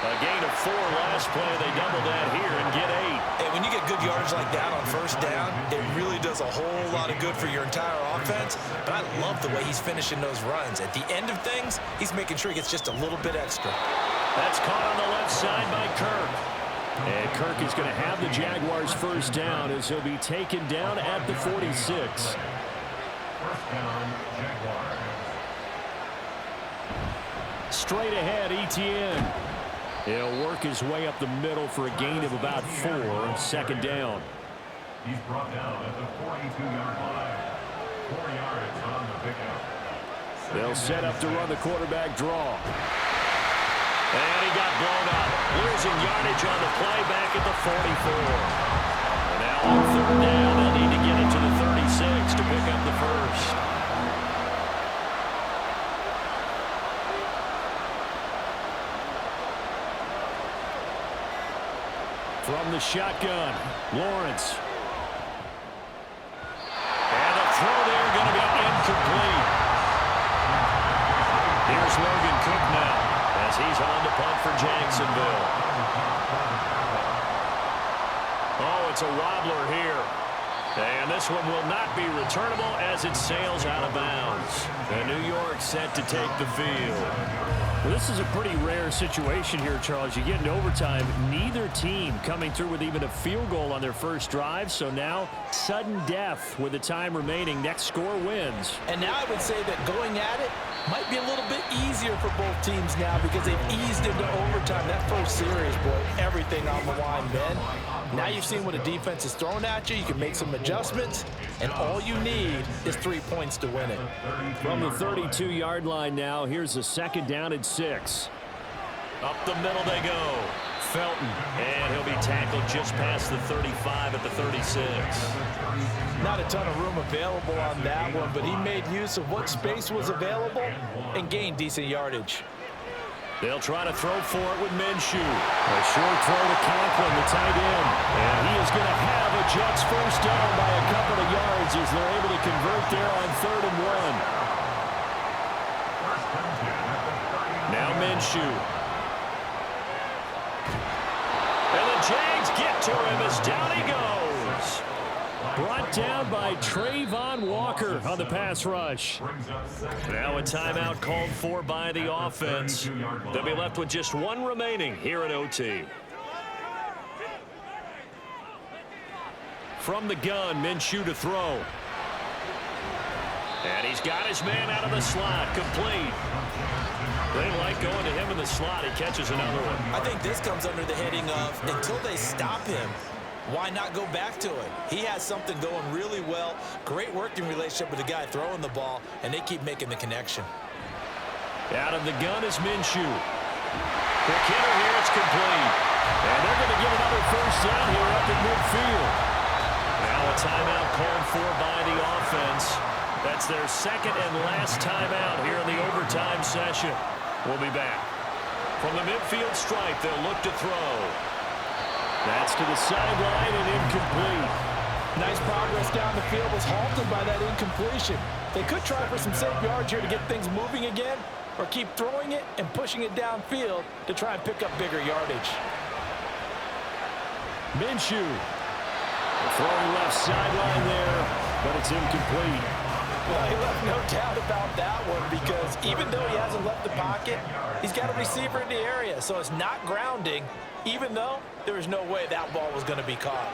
A gain of 4 last play. They double that here and get 8. And when you get good yardage like that on first down, it really does a whole lot of good for your entire offense. But I love the way he's finishing those runs. At the end of things, he's making sure he gets just a little bit extra. That's caught on the left side by Kirk. And Kirk is going to have the Jaguars first down as he'll be taken down at the 46. First down, Jaguars. Straight ahead, Etienne. He'll work his way up the middle for a gain of about 4. Second down. He's brought down at the 42-yard line. 4 yards on the pickup. They'll set up to run the quarterback draw. And he got blown up. Losing yardage on the play back at the 44. And now on third down, they'll need to get it to the 36 to pick up the first. From the shotgun, Lawrence. And the throw there going to be incomplete. Here's Logan Cook now as he's on to punt for Jacksonville. Oh, it's a wobbler here. And this one will not be returnable as it sails out of bounds. And New York set to take the field. Well, this is a pretty rare situation here, Charles. You get in overtime, neither team coming through with even a field goal on their first drive. So now, sudden death with the time remaining. Next score wins. And now I would say that going at it might be a little bit easier for both teams now because they've eased into overtime. That first series, boy, everything on the line, Ben. Now you've seen what a defense is thrown at you. You can make some adjustments, and all you need is 3 points to win it. From the 32-yard line now, here's a second down and 6. Up the middle they go. Felton, and he'll be tackled just past the 35 at the 36. Not a ton of room available on that one, but he made use of what space was available and gained decent yardage. They'll try to throw for it with Minshew. A short throw to Conklin, the tight end. And he is going to have a Jets first down by a couple of yards as they're able to convert there on 3rd and 1. Now Minshew. And the Jags get to him as down he goes. Brought down by Trayvon Walker on the pass rush. Now a timeout called for by the offense. They'll be left with just 1 remaining here at OT. From the gun, Minshew to throw. And he's got his man out of the slot, complete. They like going to him in the slot. He catches another one. I think this comes under the heading of until they stop him, why not go back to it? He has something going really well. Great working relationship with the guy throwing the ball, and they keep making the connection. Out of the gun is Minshew. Quick hitter here, it's complete. And they're going to get another first down here up in midfield. Now a timeout called for by the offense. That's their second and last timeout here in the overtime session. We'll be back. From the midfield stripe, they'll look to throw. That's to the sideline and incomplete. Nice progress down the field was halted by that incompletion. They could try for some safe yards here to get things moving again, or keep throwing it and pushing it downfield to try and pick up bigger yardage. Minshew. Throwing left sideline there, but it's incomplete. Well, he left no doubt about that one because even though he hasn't left the pocket, he's got a receiver in the area, so it's not grounding, even though there was no way that ball was going to be caught.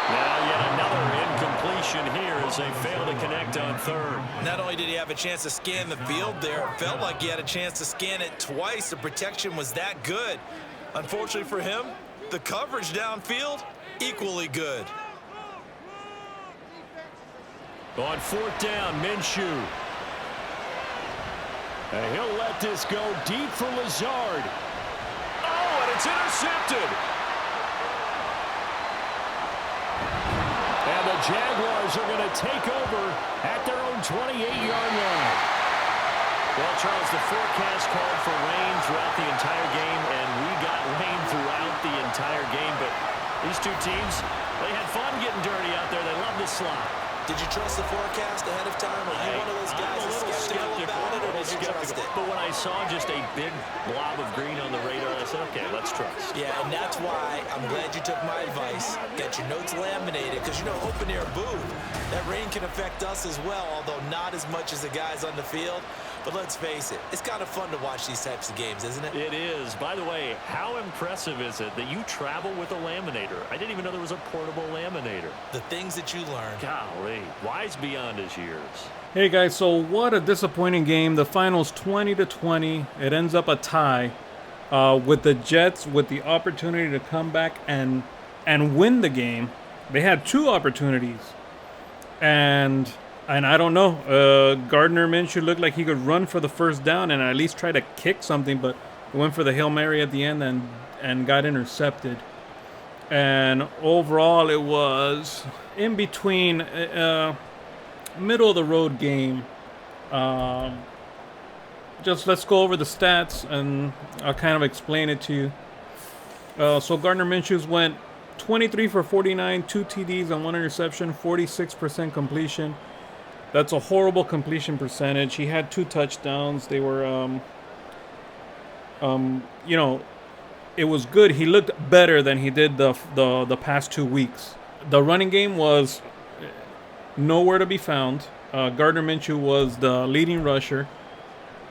Now yet another incompletion here as they fail to connect on 3rd. Not only did he have a chance to scan the field there, it felt like he had a chance to scan it twice. The protection was that good. Unfortunately for him, the coverage downfield, equally good. On 4th down, Minshew. And he'll let this go deep for Lazard. Oh, and it's intercepted. And the Jaguars are going to take over at their own 28-yard line. Well, Charles, the forecast called for rain throughout the entire game, and we got rain throughout the entire game. But these two teams, they had fun getting dirty out there. They love the slot. Did you trust the forecast ahead of time? Or are you one of those guys that's skeptical about it, or did you trust it? But when I saw just a big blob of green on the radar, I said, okay, let's trust. Yeah, and that's why I'm glad you took my advice. Get your notes laminated, because, you know, open-air booth, that rain can affect us as well, although not as much as the guys on the field. But let's face it, it's kind of fun to watch these types of games, isn't it? It is. By the way, how impressive is it that you travel with a laminator? I didn't even know there was a portable laminator. The things that you learn. Golly, wise beyond his years. Hey guys, so what a disappointing game. The final's 20-20. It ends up a tie with the Jets with the opportunity to come back and win the game. They had two opportunities, and I don't know. Gardner Minshew looked like he could run for the first down and at least try to kick something, but he went for the Hail Mary at the end and got intercepted. And overall, it was in between, middle of the road game. Just let's go over the stats and I'll kind of explain it to you. So Gardner Minshew's went 23 for 49, 2 TDs and 1 interception, 46% completion. That's a horrible completion percentage. He had 2 touchdowns. They were, you know, it was good. He looked better than he did the past 2 weeks. The running game was nowhere to be found. Gardner Minshew was the leading rusher.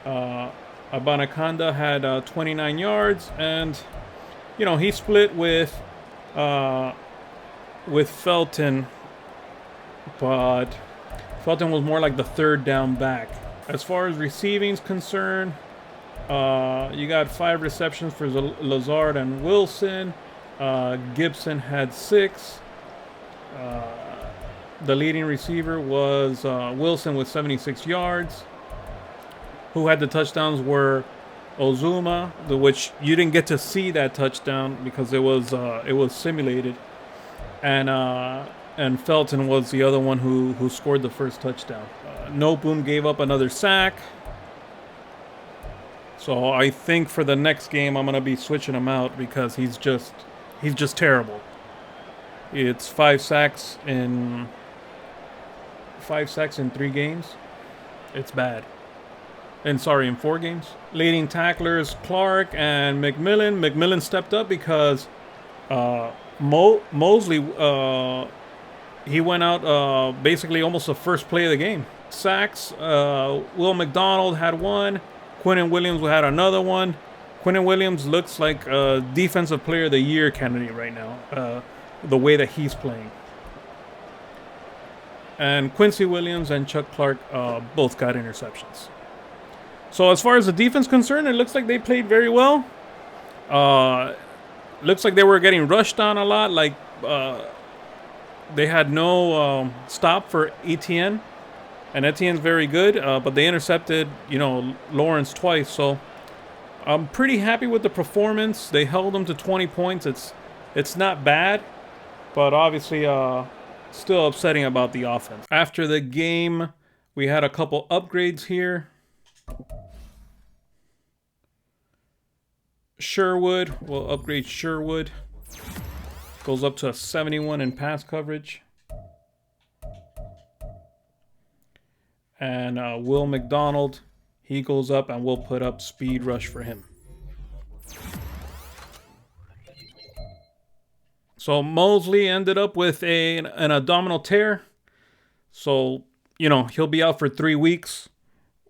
Abanikanda had 29 yards, and you know he split with Felton, but Felton was more like the third down back. As far as receiving is concerned, you got 5 receptions for Lazard and Wilson. Gibson had 6. The leading receiver was Wilson with 76 yards. Who had the touchdowns were Ozuma, which you didn't get to see that touchdown because it was simulated, and Felton was the other one who scored the first touchdown. Noteboom gave up another sack. So I think for the next game I'm gonna be switching him out because he's just terrible. It's 5 sacks in 3 games. It's bad. In 4 games. Leading tacklers Clark and McMillan. McMillan stepped up because Mosley he went out basically almost the first play of the game. Sacks. Will McDonald had 1. Quinnen Williams had another 1. Quinnen Williams looks like a Defensive Player of the Year candidate right now. The way that he's playing. And Quincy Williams and Chuck Clark both got interceptions. So as far as the defense concerned, it looks like they played very well. Looks like they were getting rushed on a lot. Like they had no stop for Etienne, and Etienne's very good. But they intercepted, Lawrence twice. So I'm pretty happy with the performance. They held them to 20 points. It's not bad, but obviously still upsetting about the offense. After the game, we had a couple upgrades here. Sherwood, we'll upgrade Sherwood. Goes up to a 71 in pass coverage. And Will McDonald, he goes up and we'll put up speed rush for him. So Mosley ended up with an abdominal tear. So, he'll be out for 3 weeks.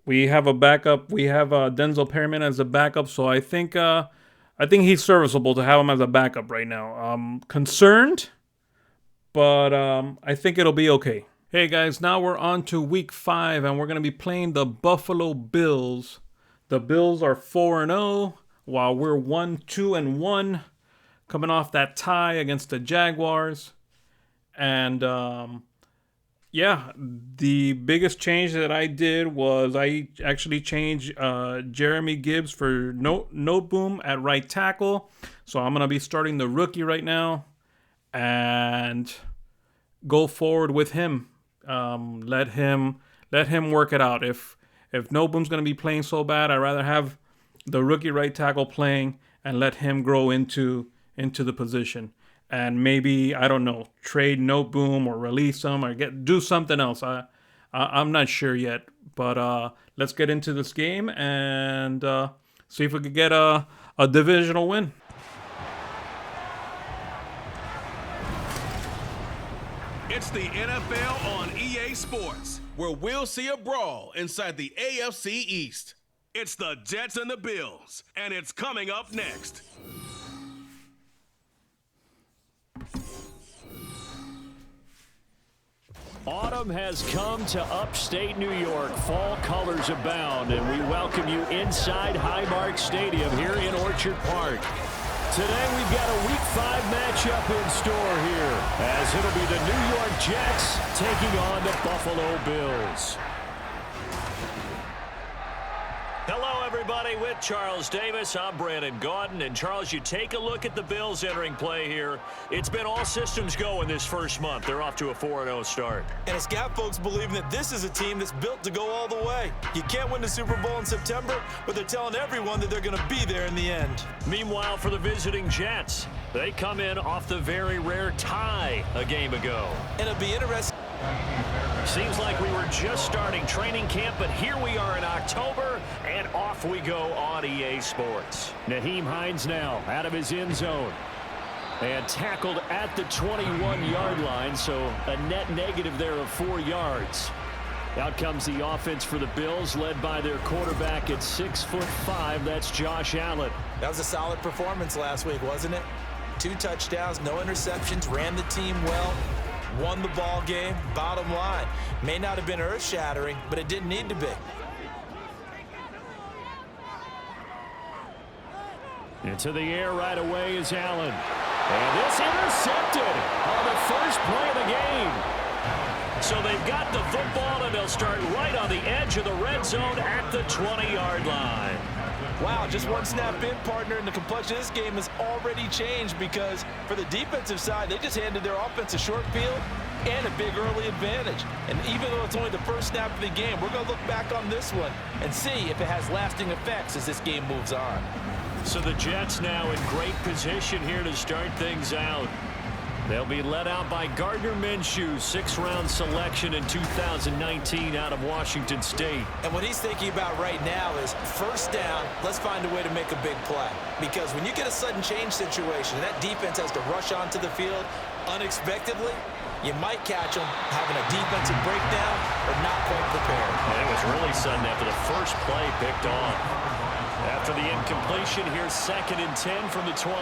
We have a backup. We have Denzel Perryman as a backup. So I think he's serviceable to have him as a backup right now. I'm concerned, but I think it'll be okay. Hey guys, now we're on to week 5, and we're going to be playing the Buffalo Bills. The Bills are 4-0, while we're 1-2-1, coming off that tie against the Jaguars. And yeah, the biggest change that I did was I actually changed Jeremy Gibbs for Noteboom at right tackle. So I'm going to be starting the rookie right now and go forward with him. Let him work it out. If Noteboom's going to be playing so bad, I'd rather have the rookie right tackle playing and let him grow into the position. and maybe, I don't know, trade Noteboom or release him or do something else. I'm not sure yet, but let's get into this game and see if we could get a divisional win. It's the NFL on EA Sports, where we'll see a brawl inside the AFC East. It's the Jets and the Bills, and it's coming up next. Autumn has come to upstate New York. Fall colors abound, and we welcome you inside Highmark Stadium here in Orchard Park. Today we've got a Week 5 matchup in store here, as it'll be the New York Jets taking on the Buffalo Bills. Hello, everybody. With Charles Davis, I'm Brandon Gaudin. And, Charles, you take a look at the Bills entering play here. It's been all systems go in this first month. They're off to a 4-0 start. And it's got folks believing that this is a team that's built to go all the way. You can't win the Super Bowl in September, but they're telling everyone that they're going to be there in the end. Meanwhile, for the visiting Jets, they come in off the very rare tie a game ago. And it'll be interesting. Seems like we were just starting training camp, but here we are in October, and off we go on EA Sports. Nyheim Hines now out of his end zone. And tackled at the 21-yard line, so a net negative there of 4 yards. Out comes the offense for the Bills, led by their quarterback at 6'5". That's Josh Allen. That was a solid performance last week, wasn't it? 2 touchdowns, no interceptions, ran the team well. Won the ball game. Bottom line, may not have been earth-shattering, but it didn't need to be. Into the air right away is Allen. And this intercepted on the first play of the game. So they've got the football, and they'll start right on the edge of the red zone at the 20-yard line. Wow, just one snap in, partner, and the complexion of this game has already changed because for the defensive side, they just handed their offense a short field and a big early advantage. And even though it's only the first snap of the game, we're going to look back on this one and see if it has lasting effects as this game moves on. So the Jets now in great position here to start things out. They'll be led out by Gardner Minshew, 6th-round selection in 2019 out of Washington State. And what he's thinking about right now is first down, let's find a way to make a big play. Because when you get a sudden change situation, and that defense has to rush onto the field unexpectedly, you might catch them having a defensive breakdown or not quite prepared. And it was really sudden after the first play picked off. After the incompletion, here's 2nd and 10 from the 20.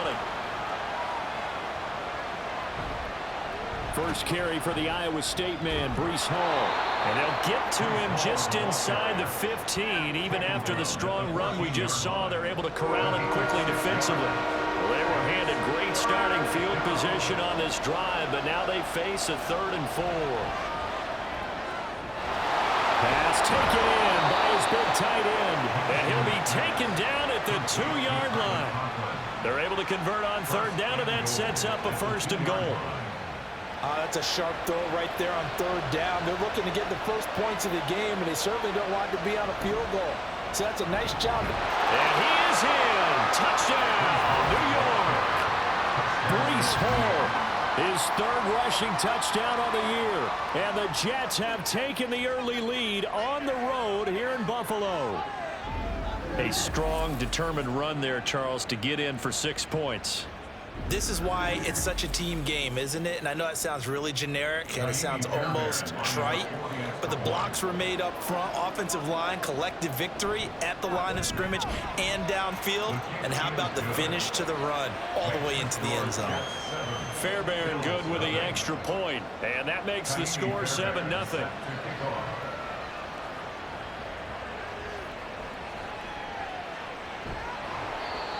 First carry for the Iowa State man, Breece Hall. And they'll get to him just inside the 15. Even after the strong run we just saw, they're able to corral him quickly defensively. Well, they were handed great starting field position on this drive, but now they face a 3rd and 4. Pass taken in by his big tight end. And he'll be taken down at the 2-yard line. They're able to convert on 3rd down, and that sets up a 1st and goal. That's a sharp throw right there on 3rd down. They're looking to get the first points of the game, and they certainly don't want to be on a field goal. So that's a nice job. And he is in. Touchdown, New York. Breece Hall, his 3rd rushing touchdown on the year. And the Jets have taken the early lead on the road here in Buffalo. A strong, determined run there, Charles, to get in for 6 points. This is why it's such a team game, isn't it? And I know it sounds really generic and it sounds almost trite, but the blocks were made up front, offensive line, collective victory at the line of scrimmage and downfield. And how about the finish to the run all the way into the end zone? Fairbairn good with the extra point, and that makes the score 7-0.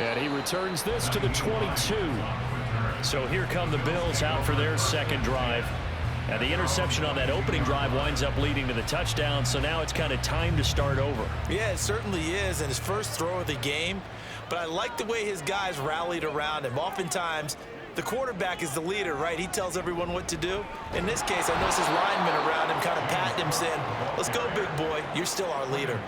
And he returns this to the 22. So here come the Bills out for their 2nd drive. And the interception on that opening drive winds up leading to the touchdown, so now it's kind of time to start over. Yeah, it certainly is, and his first throw of the game. But I like the way his guys rallied around him. Oftentimes, The quarterback is the leader, right? He tells everyone what to do. In this case, I notice his linemen around him kind of patting him, saying, let's go, big boy. You're still our leader.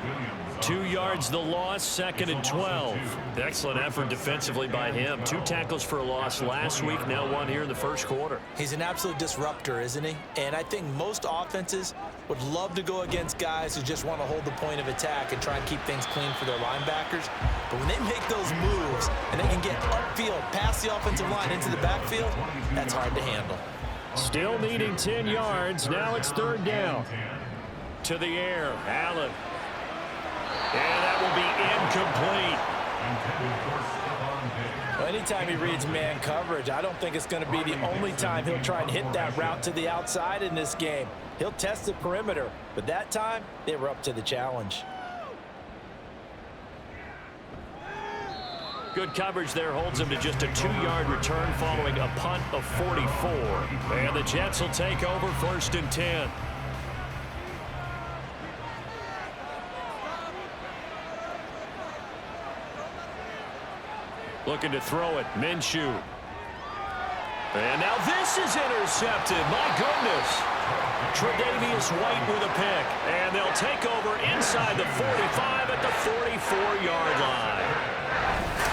2 yards the loss, 2nd and 12. Excellent effort defensively by him. 2 tackles for a loss last week, now 1 here in the first quarter. He's an absolute disruptor, isn't he? And I think most offenses would love to go against guys who just want to hold the point of attack and try and keep things clean for their linebackers. But when they make those moves and they can get upfield, past the offensive line into the backfield, that's hard to handle. Still needing 10 yards. Now it's 3rd down. To the air, Allen. And that will be incomplete. Well, anytime he reads man coverage, I don't think it's going to be the only time he'll try and hit that route to the outside in this game. He'll test the perimeter, but that time, they were up to the challenge. Good coverage there holds him to just a 2-yard return following a punt of 44. And the Jets will take over 1st and 10. Looking to throw it, Minshew. And now this is intercepted. My goodness. Tre'Davious White with a pick. And they'll take over inside the 45 at the 44-yard line.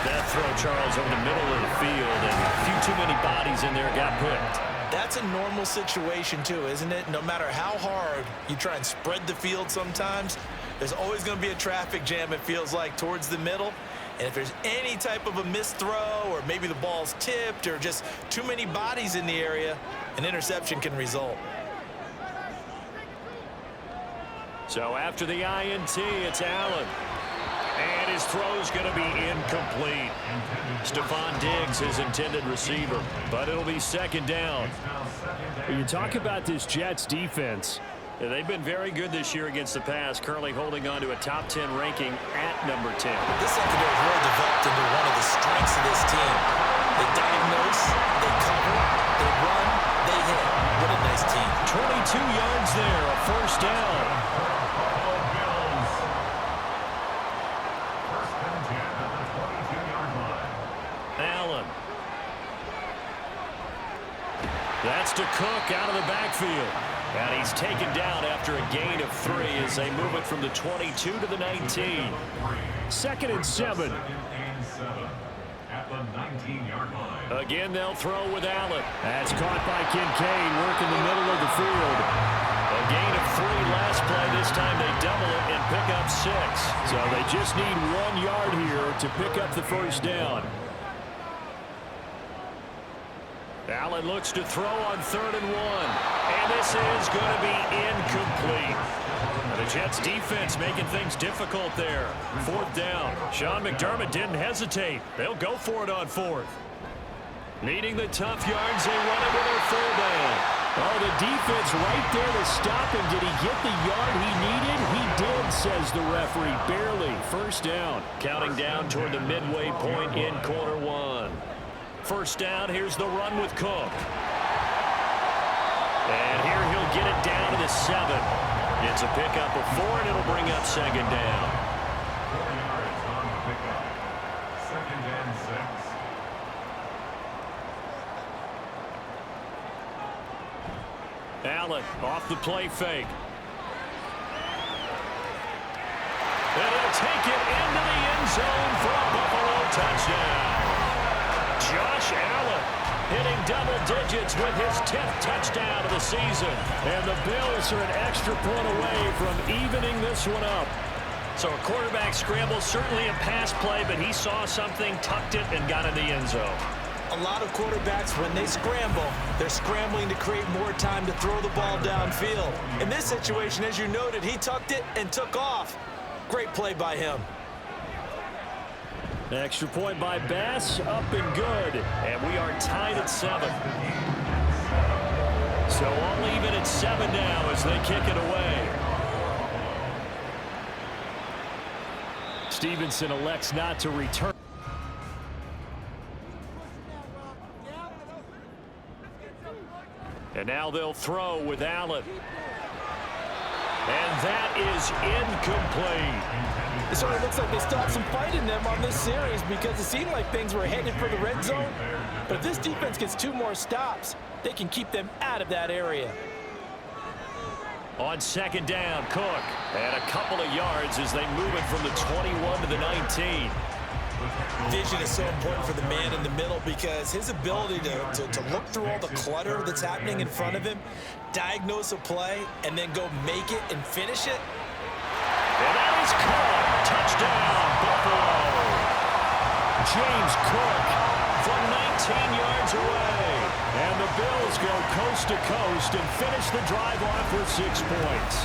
That throw, Charles, over the middle of the field, and a few too many bodies in there got picked. That's a normal situation, too, isn't it? No matter how hard you try and spread the field sometimes, there's always going to be a traffic jam, it feels like, towards the middle. And if there's any type of a missed throw or maybe the ball's tipped or just too many bodies in the area, an interception can result. So after the INT, it's Allen. And his throw's going to be incomplete. Stephon Diggs, his intended receiver. But it'll be 2nd down. When you talk about this Jets defense, they've been very good this year against the pass, currently holding on to a top 10 ranking at number 10. This secondary has really developed into one of the strengths of this team. They diagnose, they cover, they run, they hit. What a nice team. 22 yards there, a 1st down. Allen. That's to Cook out of the backfield. And he's taken down after a gain of 3 as they move it from the 22 to the 19. 2nd and 7. At the 19-yard line. Again, they'll throw with Allen. That's caught by Kincaid, working the middle of the field. A gain of 3 last play. This time they double it and pick up 6. So they just need 1 yard here to pick up the 1st down. Allen looks to throw on 3rd and 1. And this is going to be incomplete. The Jets defense making things difficult there. 4th down. Sean McDermott didn't hesitate. They'll go for it on 4th. Needing the tough yards, they run it with their fullback. Oh, the defense right there to stop him. Did he get the yard he needed? He did, says the referee. Barely. 1st down. Counting down toward the midway point in quarter 1. 1st down, here's the run with Cook. And here he'll get it down to the 7. It's a pickup of 4, and it'll bring up 2nd down. 4 yards on the pickup. 2nd and 6. Allen off the play fake. And he'll take it into the end zone for a Buffalo touchdown. Josh Allen hitting double digits with his 10th touchdown of the season. And the Bills are an extra point away from evening this one up. So a quarterback scramble, certainly a pass play, but he saw something, tucked it, and got in the end zone. A lot of quarterbacks, when they scramble, they're scrambling to create more time to throw the ball downfield. In this situation, as you noted, he tucked it and took off. Great play by him. Extra point by Bass, up and good. And we are tied at 7. So all even at 7 now as they kick it away. Stevenson elects not to return. And now they'll throw with Allen. And that is incomplete. It certainly looks like they still have some fight in them on this series because it seemed like things were headed for the red zone. But if this defense gets 2 more stops, they can keep them out of that area. On second down, Cook. And a couple of yards as they move it from the 21 to the 19. Vision is so important for the man in the middle because his ability to look through all the clutter that's happening in front of him, diagnose a play, and then go make it and finish it. And that is Cook. Touchdown, Buffalo. James Cook from 19 yards away. And the Bills go coast to coast and finish the drive off with 6 points.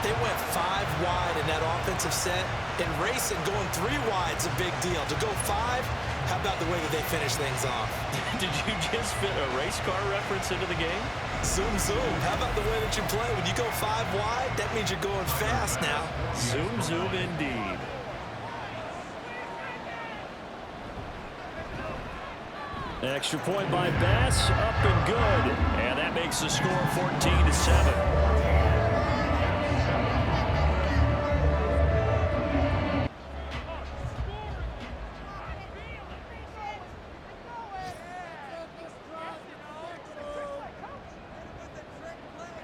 They went 5 wide in that offensive set. In racing, going 3 wide's a big deal. To go 5, how about the way that they finish things off? Did you just fit a race car reference into the game? Zoom, zoom. How about the way that you play? When you go 5 wide, that means you're going fast now. Zoom, zoom indeed. Extra point by Bass, up and good. And that makes the score 14-7.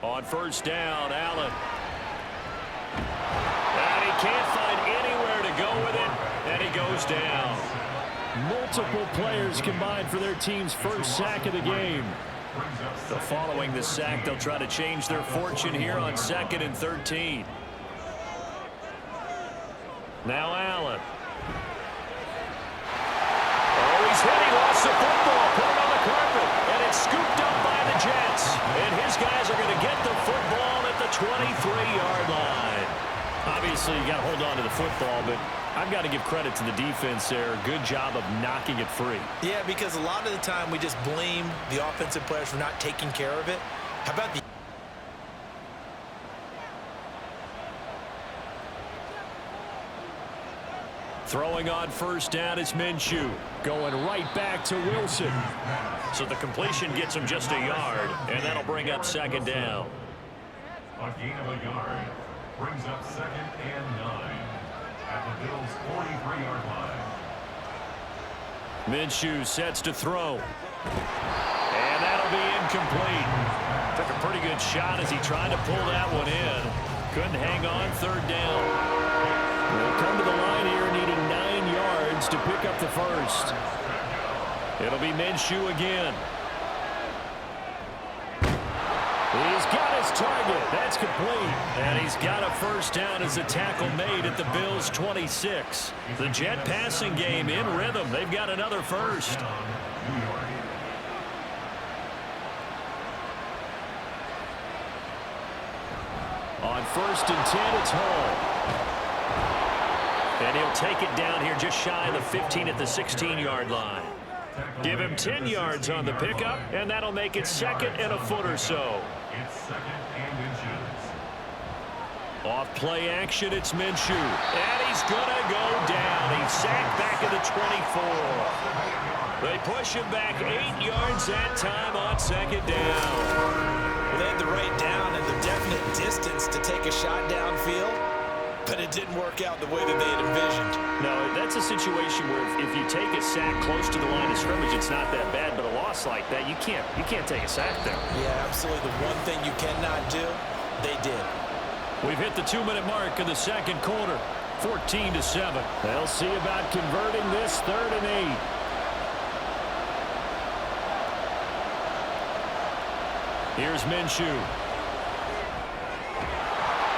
On first down, Allen. And he can't find anywhere to go with it, and he goes down. Multiple players combined for their team's first sack of the game. So following the sack, they'll try to change their fortune here on 2nd and 13. Now Allen. Oh, he's hit. He lost the football. Put it on the carpet. And it's scooped up by the Jets. And his guys are going to get the football at the 23-yard line. Obviously, you got to hold on to the football, but I've got to give credit to the defense there. Good job of knocking it free. Yeah, because a lot of the time we just blame the offensive players for not taking care of it. How about the... Throwing on first down is Minshew. Going right back to Wilson. So the completion gets him just a yard, and that'll bring up 2nd down. A gain of a yard brings up 2nd and 9 at the Bills' 43-yard line. Minshew sets to throw. And that'll be incomplete. Took a pretty good shot as he tried to pull that one in. Couldn't hang on, 3rd down. They'll come to the line here needing 9 yards to pick up the first. It'll be Minshew again. He's got his target. That's complete. And he's got a first down as the tackle made at the Bills' 26. The Jet passing game in rhythm. They've got another first. On 1st and 10, it's Hall. And he'll take it down here just shy of the 15 at the 16-yard line. Give him 10 yards on the pickup, and that'll make it 2nd and a foot or so. It's 2nd and inches. Off play action, it's Minshew. And he's going to go down. He's sacked back at the 24. They push him back 8 yards that time on 2nd down. Well, they had the right down and the definite distance to take a shot downfield, but it didn't work out the way that they had envisioned. No, that's a situation where if you take a sack close to the line of scrimmage, it's not that bad, but a loss like that, you can't take a sack there. Yeah, absolutely. The one thing you cannot do, they did. We've hit the 2-minute mark in the 2nd quarter, 14-7. They'll see about converting this 3rd and 8. Here's Minshew.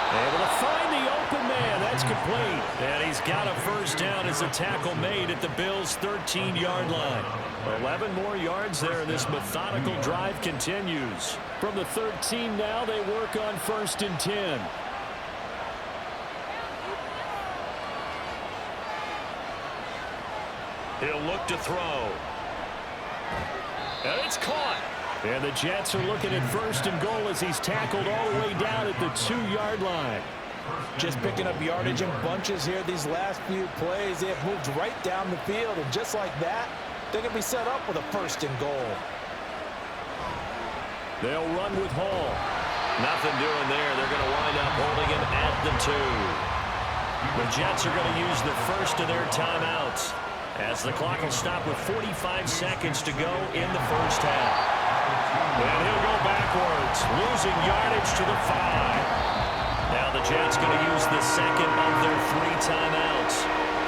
Able to find the open man. That's complete. And he's got a first down as a tackle made at the Bills' 13-yard line. 11 more yards there, and this methodical drive continues. From the 13 now, they work on 1st and 10. He'll look to throw. And it's caught. And the Jets are looking at 1st and goal as he's tackled all the way down at the 2-yard line. Just picking up yardage in bunches here these last few plays. They have moved right down the field, and just like that, they're going to be set up with a 1st and goal. They'll run with Hall. Nothing doing there. They're going to wind up holding him at the 2. The Jets are going to use the first of their timeouts. as the clock will stop with 45 seconds to go in the first half. And he'll go backwards, losing yardage to the 5. Now the Jets going to use the second of their 3 timeouts.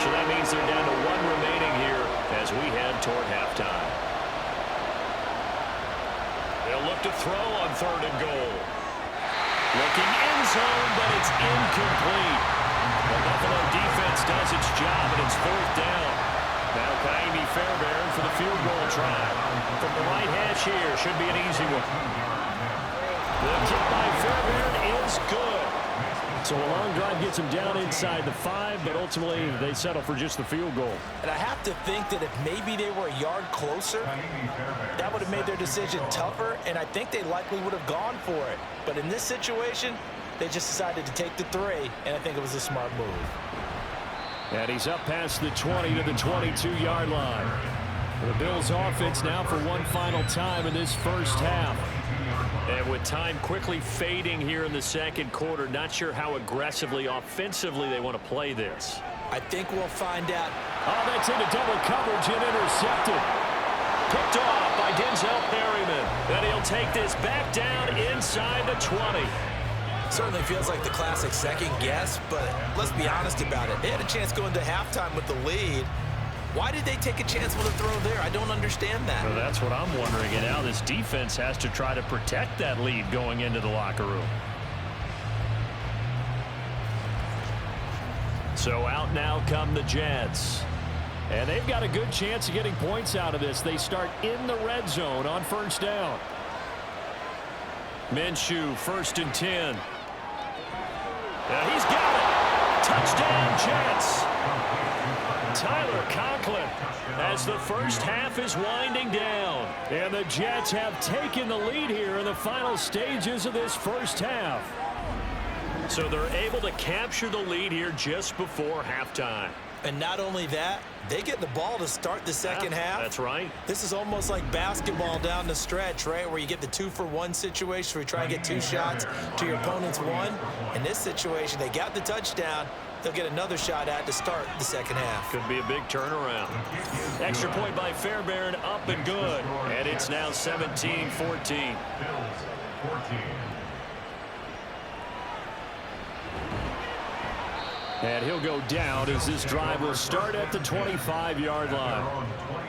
So that means they're down to 1 remaining here as we head toward halftime. They'll look to throw on 3rd and goal. Looking end zone, but it's incomplete. The Buffalo defense does its job, and it's 4th down. Now Kaimi Fairbairn for the field goal try. From the right hash here, should be an easy one. The kick by Fairbairn is good. So a long drive gets him down inside the 5, but ultimately they settle for just the field goal. And I have to think that if maybe they were a yard closer, that would have made their decision tougher, and I think they likely would have gone for it. But in this situation, they just decided to take the 3, and I think it was a smart move. And he's up past the 20 to the 22-yard line. The Bills offense now for one final time in this first half. And with time quickly fading here in the second quarter, not sure how aggressively, offensively they want to play this. I think we'll find out. Oh, that's into double coverage and intercepted. Picked off by Denzel Perryman. Then he'll take this back down inside the 20. Certainly feels like the classic second guess, but let's be honest about it. They had a chance going to halftime with the lead. Why did they take a chance with a throw there? I don't understand that. Well, that's what I'm wondering. And now this defense has to try to protect that lead going into the locker room. So out now come the Jets. And they've got a good chance of getting points out of this. They start in the red zone on 1st down. Minshew, 1st and 10. Now he's got it. Touchdown, Jets. Tyler Conklin as the first half is winding down. And the Jets have taken the lead here in the final stages of this first half. So they're able to capture the lead here just before halftime. And not only that, they get the ball to start the second half. That's right. This is almost like basketball down the stretch, right, where you get the 2-for-1 situation where you try to get 2 shots to your opponent's 1. In this situation, they got the touchdown. They'll get another shot at to start the second half. Could be a big turnaround. Extra point by Fairbairn, up and good. And it's now 17-14. And he'll go down as this drive will start at the 25-yard line.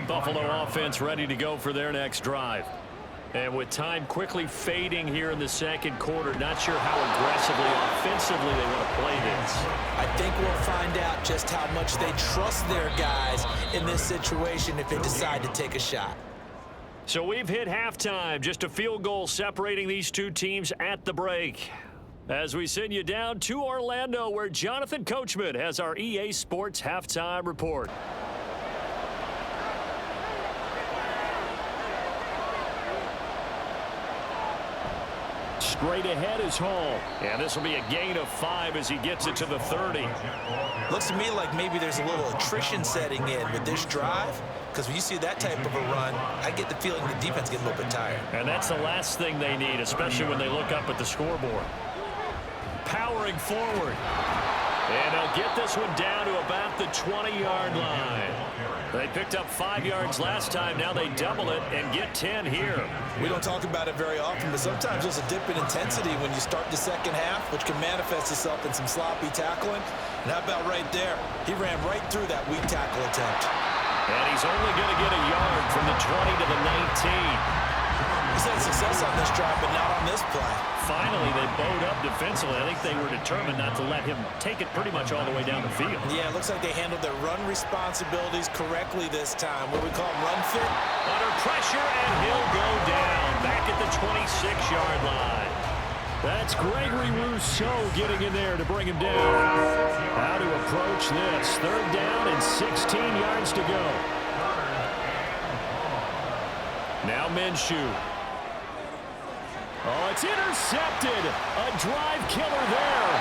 Buffalo offense ready to go for their next drive. And with time quickly fading here in the second quarter, not sure how aggressively, offensively they want to play this. I think we'll find out just how much they trust their guys in this situation if they decide to take a shot. So we've hit halftime, just a field goal separating these two teams at the break. As we send you down to Orlando, where Jonathan Coachman has our EA Sports Halftime Report. Straight ahead is Hall. And this will be a gain of 5 as he gets it to the 30. Looks to me like maybe there's a little attrition setting in with this drive, because when you see that type of a run, I get the feeling the defense gets a little bit tired. And that's the last thing they need, especially when they look up at the scoreboard. Powering forward. And they'll get this one down to about the 20-yard line. They picked up 5 yards last time. Now they double it and get 10 here. We don't talk about it very often, but sometimes there's a dip in intensity when you start the second half, which can manifest itself in some sloppy tackling. And how about right there? He ran right through that weak tackle attempt. And he's only going to get a yard from the 20 to the 19. He's had success on this drive, but not on this play. Finally, they bowed up defensively. I think they were determined not to let him take it pretty much all the way down the field. Yeah, it looks like they handled their run responsibilities correctly this time. What we call run fit. Under pressure, and he'll go down back at the 26-yard line. That's Gregory Rousseau getting in there to bring him down. How to approach this. 3rd down and 16 yards to go. Now Minshew. Oh, it's intercepted. A drive killer there.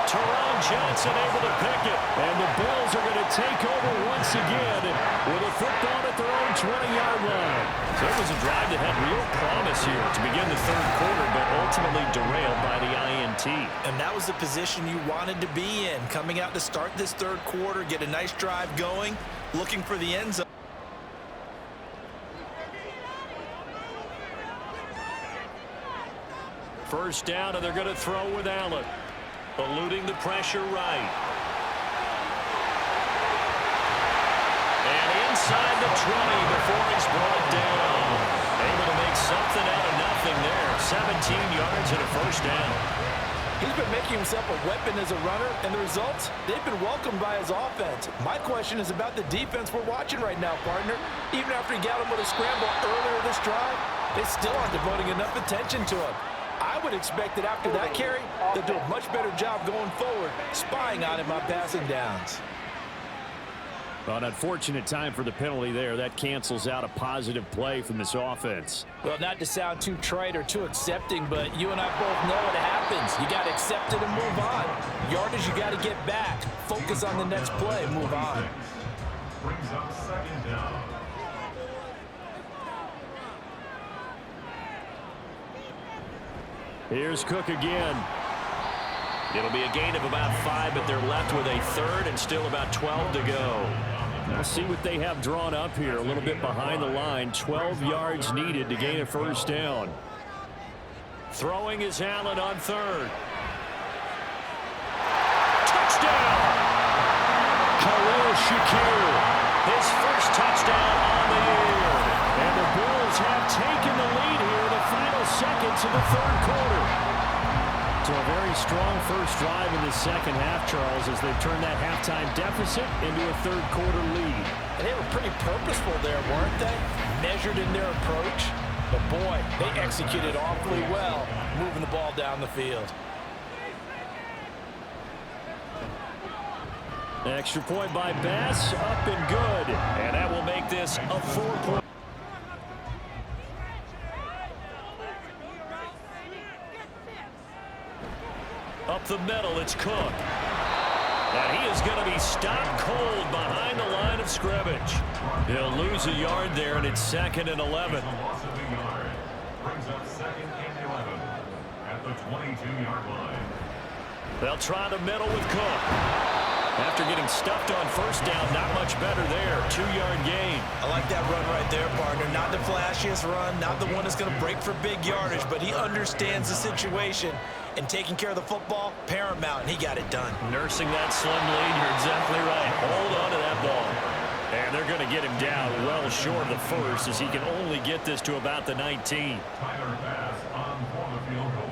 Teron Johnson able to pick it. And the Bills are going to take over once again with a football at their own 20-yard line. So it was a drive that had real promise here to begin the third quarter, but ultimately derailed by the INT. And that was the position you wanted to be in, coming out to start this third quarter, get a nice drive going, looking for the end zone. First down, and they're going to throw with Allen. Eluding the pressure right. And inside the 20 before he's brought down. Able to make something out of nothing there. 17 yards and a first down. He's been making himself a weapon as a runner, and the results, they've been welcomed by his offense. My question is about the defense we're watching right now, partner. Even after he got him with a scramble earlier this drive, they still aren't devoting enough attention to him. I would expect that after that carry, they'll do a much better job going forward, spying on him on passing downs. An unfortunate time for the penalty there. That cancels out a positive play from this offense. Well, not to sound too trite or too accepting, but you and I both know it happens. You got to accept it and move on. Yardage, you got to get back. Focus on the next play and move on. Brings up second down. Here's Cook again. It'll be a gain of about 5, but they're left with a third and still about 12 to go. We'll see what they have drawn up here. A little bit behind the line. 12 yards needed to gain a first down. Throwing is Allen on third. Touchdown! Khalil Shakir. His first touchdown on the year. And the Bills have taken the lead here in the final seconds of the third quarter. So a very strong first drive in the second half, Charles, as they've turned that halftime deficit into a third quarter lead. And they were pretty purposeful there, weren't they? Measured in their approach. But boy, they executed awfully well, moving the ball down the field. Extra point by Bass, up and good. And that will make this a 4-point. Up the middle, it's Cook. And he is going to be stopped cold behind the line of scrimmage. He'll lose a yard there, and it's 2nd and 11. Loss of a yard. Brings up 2nd and 11 at the 22-yard line. They'll try the middle with Cook. After getting stuffed on first down, not much better there. 2-yard gain. I like that run right there, partner. Not the flashiest run, not the one that's going to break for big yardage, but he understands the situation, and taking care of the football, paramount, and he got it done. Nursing that slim lead, you're exactly right. Hold on to that ball. And they're going to get him down well short of the first, as he can only get this to about the 19. Tyler Bass on for the field goal.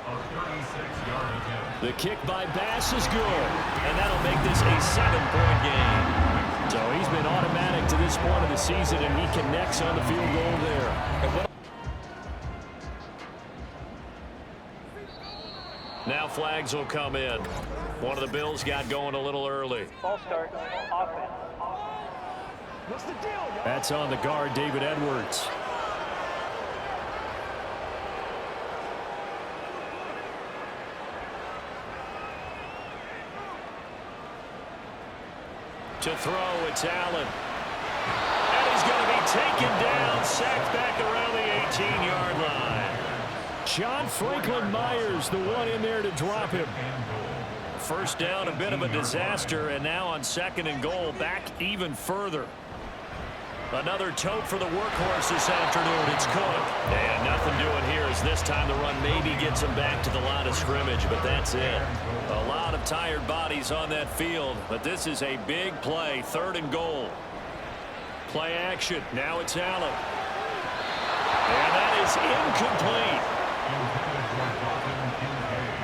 A 36-yard attempt. The kick by Bass is good, and that'll make this a 7-point game. So he's been automatic to this point of the season, and he connects on the field goal there. Now flags will come in. One of the Bills got going a little early. Ball start, offense. What's the deal, y'all? That's on the guard, David Edwards. To throw, it's Allen. And he's going to be taken down, sacked back around the 18-yard line. John Franklin Myers, the one in there to drop him. First down, a bit of a disaster, and now on 2nd and goal, back even further. Another tote for the workhorse this afternoon. It's Cook. And nothing doing here as this time the run maybe gets him back to the line of scrimmage, but that's it. A lot of tired bodies on that field, but this is a big play. 3rd and goal. Play action. Now it's Allen. And that is incomplete.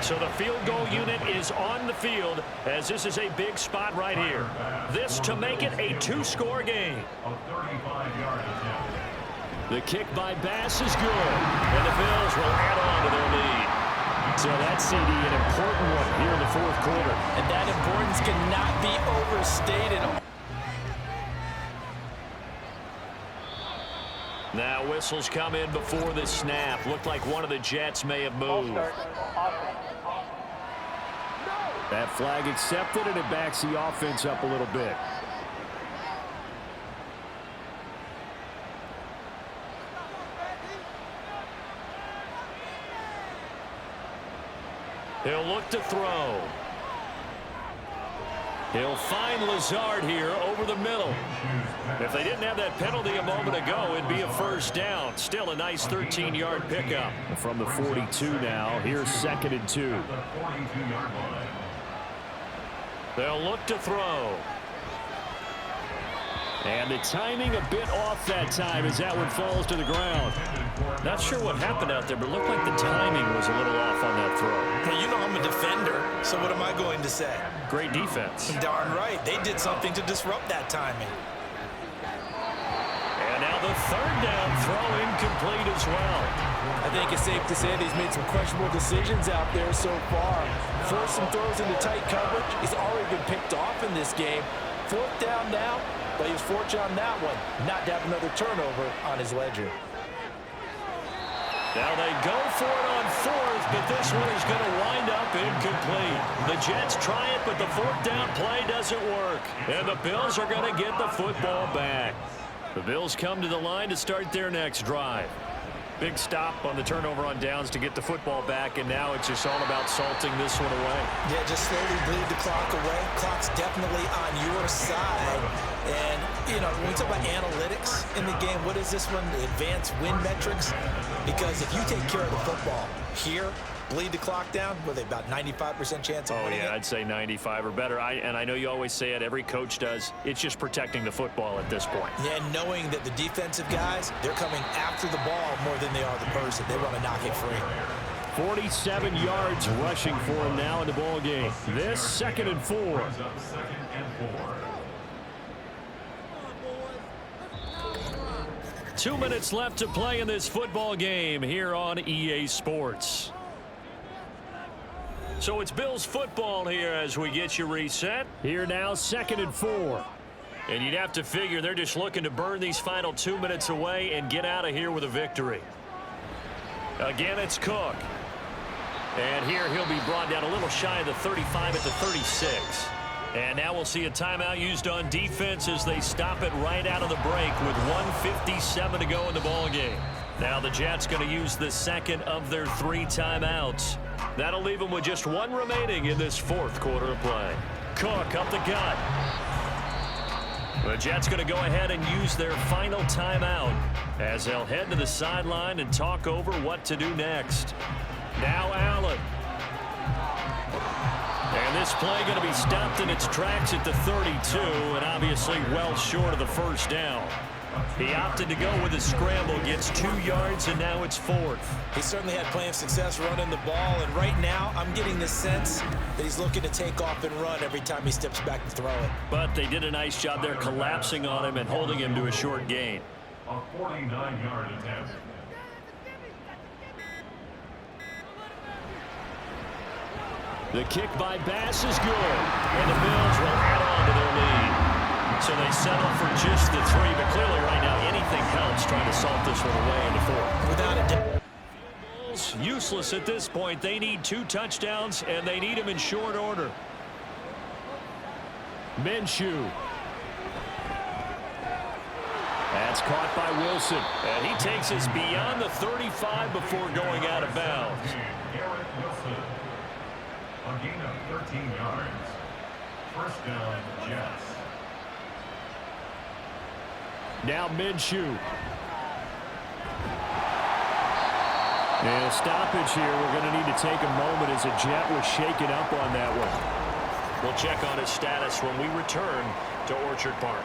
So the field goal unit is on the field, as this is a big spot right here. This to make it a 2-score game. A 35-yard attempt. The kick by Bass is good, and the Bills will add on to their lead. So that CD, an important one here in the 4th quarter. And that importance cannot be overstated. Now whistles come in before the snap. Looked like one of the Jets may have Ball moved. start, offense. That flag accepted, and it backs the offense up a little bit. He'll look to throw. He'll find Lazard here over the middle. If they didn't have that penalty a moment ago, it'd be a first down. Still a nice 13-yard pickup. From the 42 now, here's 2nd and 2. They'll look to throw. And the timing a bit off that time as that one falls to the ground. Not sure what happened out there, but it looked like the timing was a little off on that throw. Well, you know I'm a defender, so what am I going to say? Great defense. Darn right. They did something to disrupt that timing. And now the 3rd down throw incomplete as well. I think it's safe to say that he's made some questionable decisions out there so far. Forced some throws into tight coverage. He's already been picked off in this game. 4th down now, but he was fortunate on that one, not to have another turnover on his ledger. Now they go for it on 4th, but this one is going to wind up incomplete. The Jets try it, but the 4th down play doesn't work. And the Bills are going to get the football back. The Bills come to the line to start their next drive. Big stop on the turnover on downs to get the football back, and now it's just all about salting this one away. Yeah, just slowly bleed the clock away. Clock's definitely on your side. And, you know, when we talk about analytics in the game, what is this one? The advanced win metrics? Because if you take care of the football here, bleed the clock down, with about 95% chance of winning it? I'd say 95 or better. And I know you always say it, every coach does. It's just protecting the football at this point. Yeah, knowing that the defensive guys, they're coming after the ball more than they are the person. They want to knock it free. 47 yards rushing for him now in the ball game. This 2nd and 4. 2 minutes left to play in this football game here on EA Sports. So it's Bills football here as we get you reset. Here now, 2nd and 4. And you'd have to figure they're just looking to burn these final 2 minutes away and get out of here with a victory. Again, it's Cook. And here he'll be brought down a little shy of the 35 at the 36. And now we'll see a timeout used on defense as they stop it right out of the break with 1:57 to go in the ball game. Now the Jets going to use the 2nd of their 3 timeouts. That'll leave them with just 1 remaining in this 4th quarter of play. Cook up the gut. The Jets going to go ahead and use their final timeout as they'll head to the sideline and talk over what to do next. Now Allen. And this play going to be stopped in its tracks at the 32, and obviously well short of the 1st down. He opted to go with a scramble, gets 2 yards, and now it's 4th. He certainly had plenty of success running the ball, and right now I'm getting the sense that he's looking to take off and run every time he steps back to throw it. But they did a nice job there collapsing on him and holding him to a short gain. A 49-yard attempt. The kick by Bass is good, and the Bills will add on to their lead. So they settle for just the 3, but clearly right now anything helps trying to salt this one away in the 4th. Without a doubt. Bills useless at this point. They need 2 touchdowns, and they need them in short order. Minshew. That's caught by Wilson, and he takes us beyond the 35 before going out of bounds. A gain of 13 yards. 1st down, Jets. Now Minshew. And a stoppage here. We're going to need to take a moment as a Jet was shaken up on that one. We'll check on his status when we return to Orchard Park.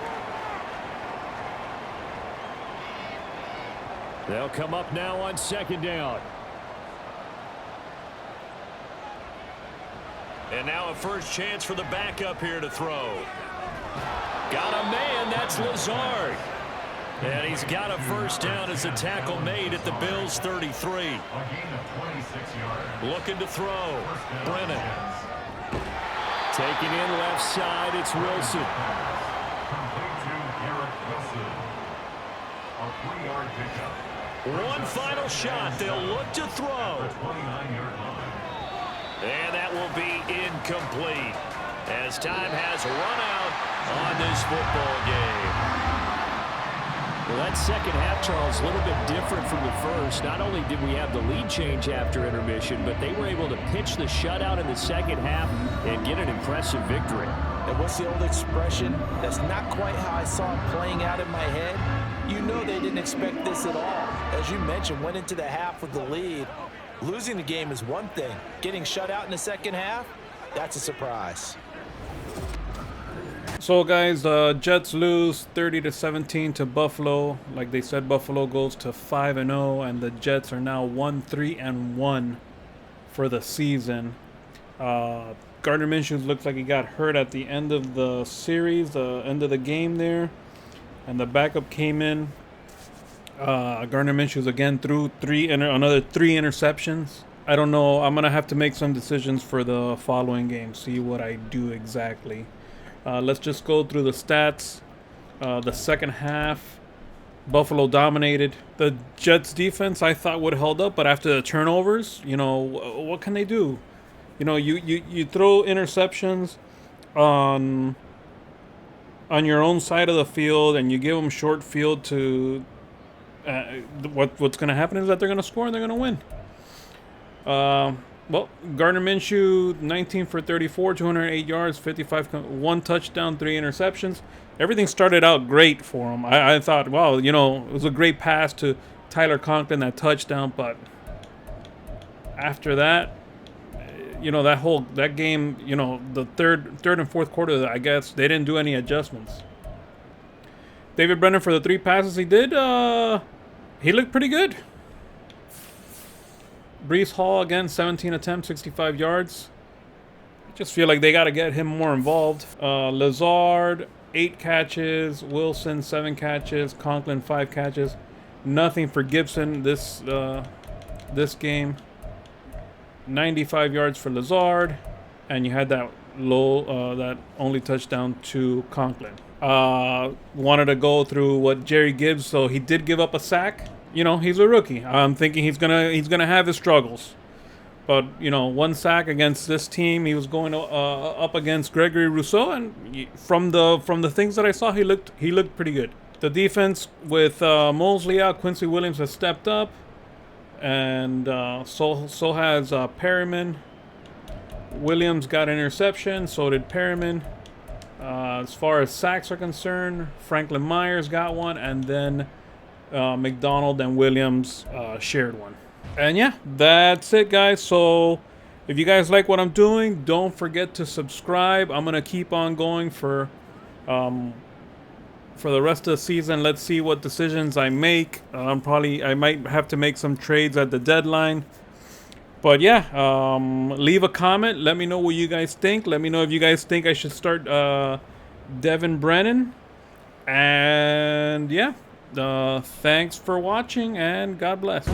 They'll come up now on 2nd down. And now a first chance for the backup here to throw. Got a man, that's Lazard. And he's got a 1st down as a tackle made at the Bills' 33. A gain of 26 yards. Looking to throw. Brennan. Taking in left side, it's Wilson. Complete to Garrett Wilson. A 3-yard pickup. One final shot. They'll look to throw. 29-yard line. And that will be incomplete as time has run out on this football game. Well, that second half, Charles, a little bit different from the first. Not only did we have the lead change after intermission, but they were able to pitch the shutout in the second half and get an impressive victory. And what's the old expression? That's not quite how I saw it playing out in my head. You know they didn't expect this at all. As you mentioned, went into the half with the lead. Losing the game is one thing. Getting shut out in the second half, that's a surprise. So guys, Jets lose 30-17 to Buffalo. Like they said, Buffalo goes to 5-0, and the Jets are now 1-3-1 for the season. Gardner Minshew looks like he got hurt at the end of the series, the end of the game there, and the backup came in. Gardner Minshew's again threw another three interceptions. I don't know. I'm gonna have to make some decisions for the following game. See what I do exactly. Let's just go through the stats. The second half, Buffalo dominated. The Jets defense I thought would have held up, but after the turnovers, you know, what can they do? You know, you throw interceptions on your own side of the field, and you give them short field to. What's going to happen is that they're going to score and they're going to win. Well, Gardner Minshew, 19 for 34, 208 yards, 1 touchdown, 3 interceptions. Everything started out great for him. I thought, wow, you know, it was a great pass to Tyler Conklin, that touchdown. But after that, you know, that game, you know, the third and fourth quarter, I guess they didn't do any adjustments. David Brennan, for the 3 passes he did, he looked pretty good. Brees Hall, again, 17 attempts, 65 yards. I just feel like they got to get him more involved. Lazard, 8 catches. Wilson, 7 catches. Conklin, 5 catches. Nothing for Gibson this game. 95 yards for Lazard. And you had that that only touchdown to Conklin. Wanted to go through what Jerry Gibbs, so he did give up a sack. You know, he's a rookie. I'm thinking he's gonna have his struggles, but you know, 1 sack against this team. He was going up against Gregory Rousseau, and from the things that I saw, he looked pretty good. The defense with Mosley out, Quincy Williams has stepped up, and so has Perryman. Williams got an interception, so did Perryman. As far as sacks are concerned, Franklin Myers got one, and then McDonald and Williams shared one. And yeah, that's it, guys. So if you guys like what I'm doing, don't forget to subscribe. I'm gonna keep on going for the rest of the season. Let's see what decisions I make. I might have to make some trades at the deadline. But yeah, leave a comment. Let me know what you guys think. Let me know if you guys think I should start Devin Brennan. And yeah, thanks for watching, and God bless.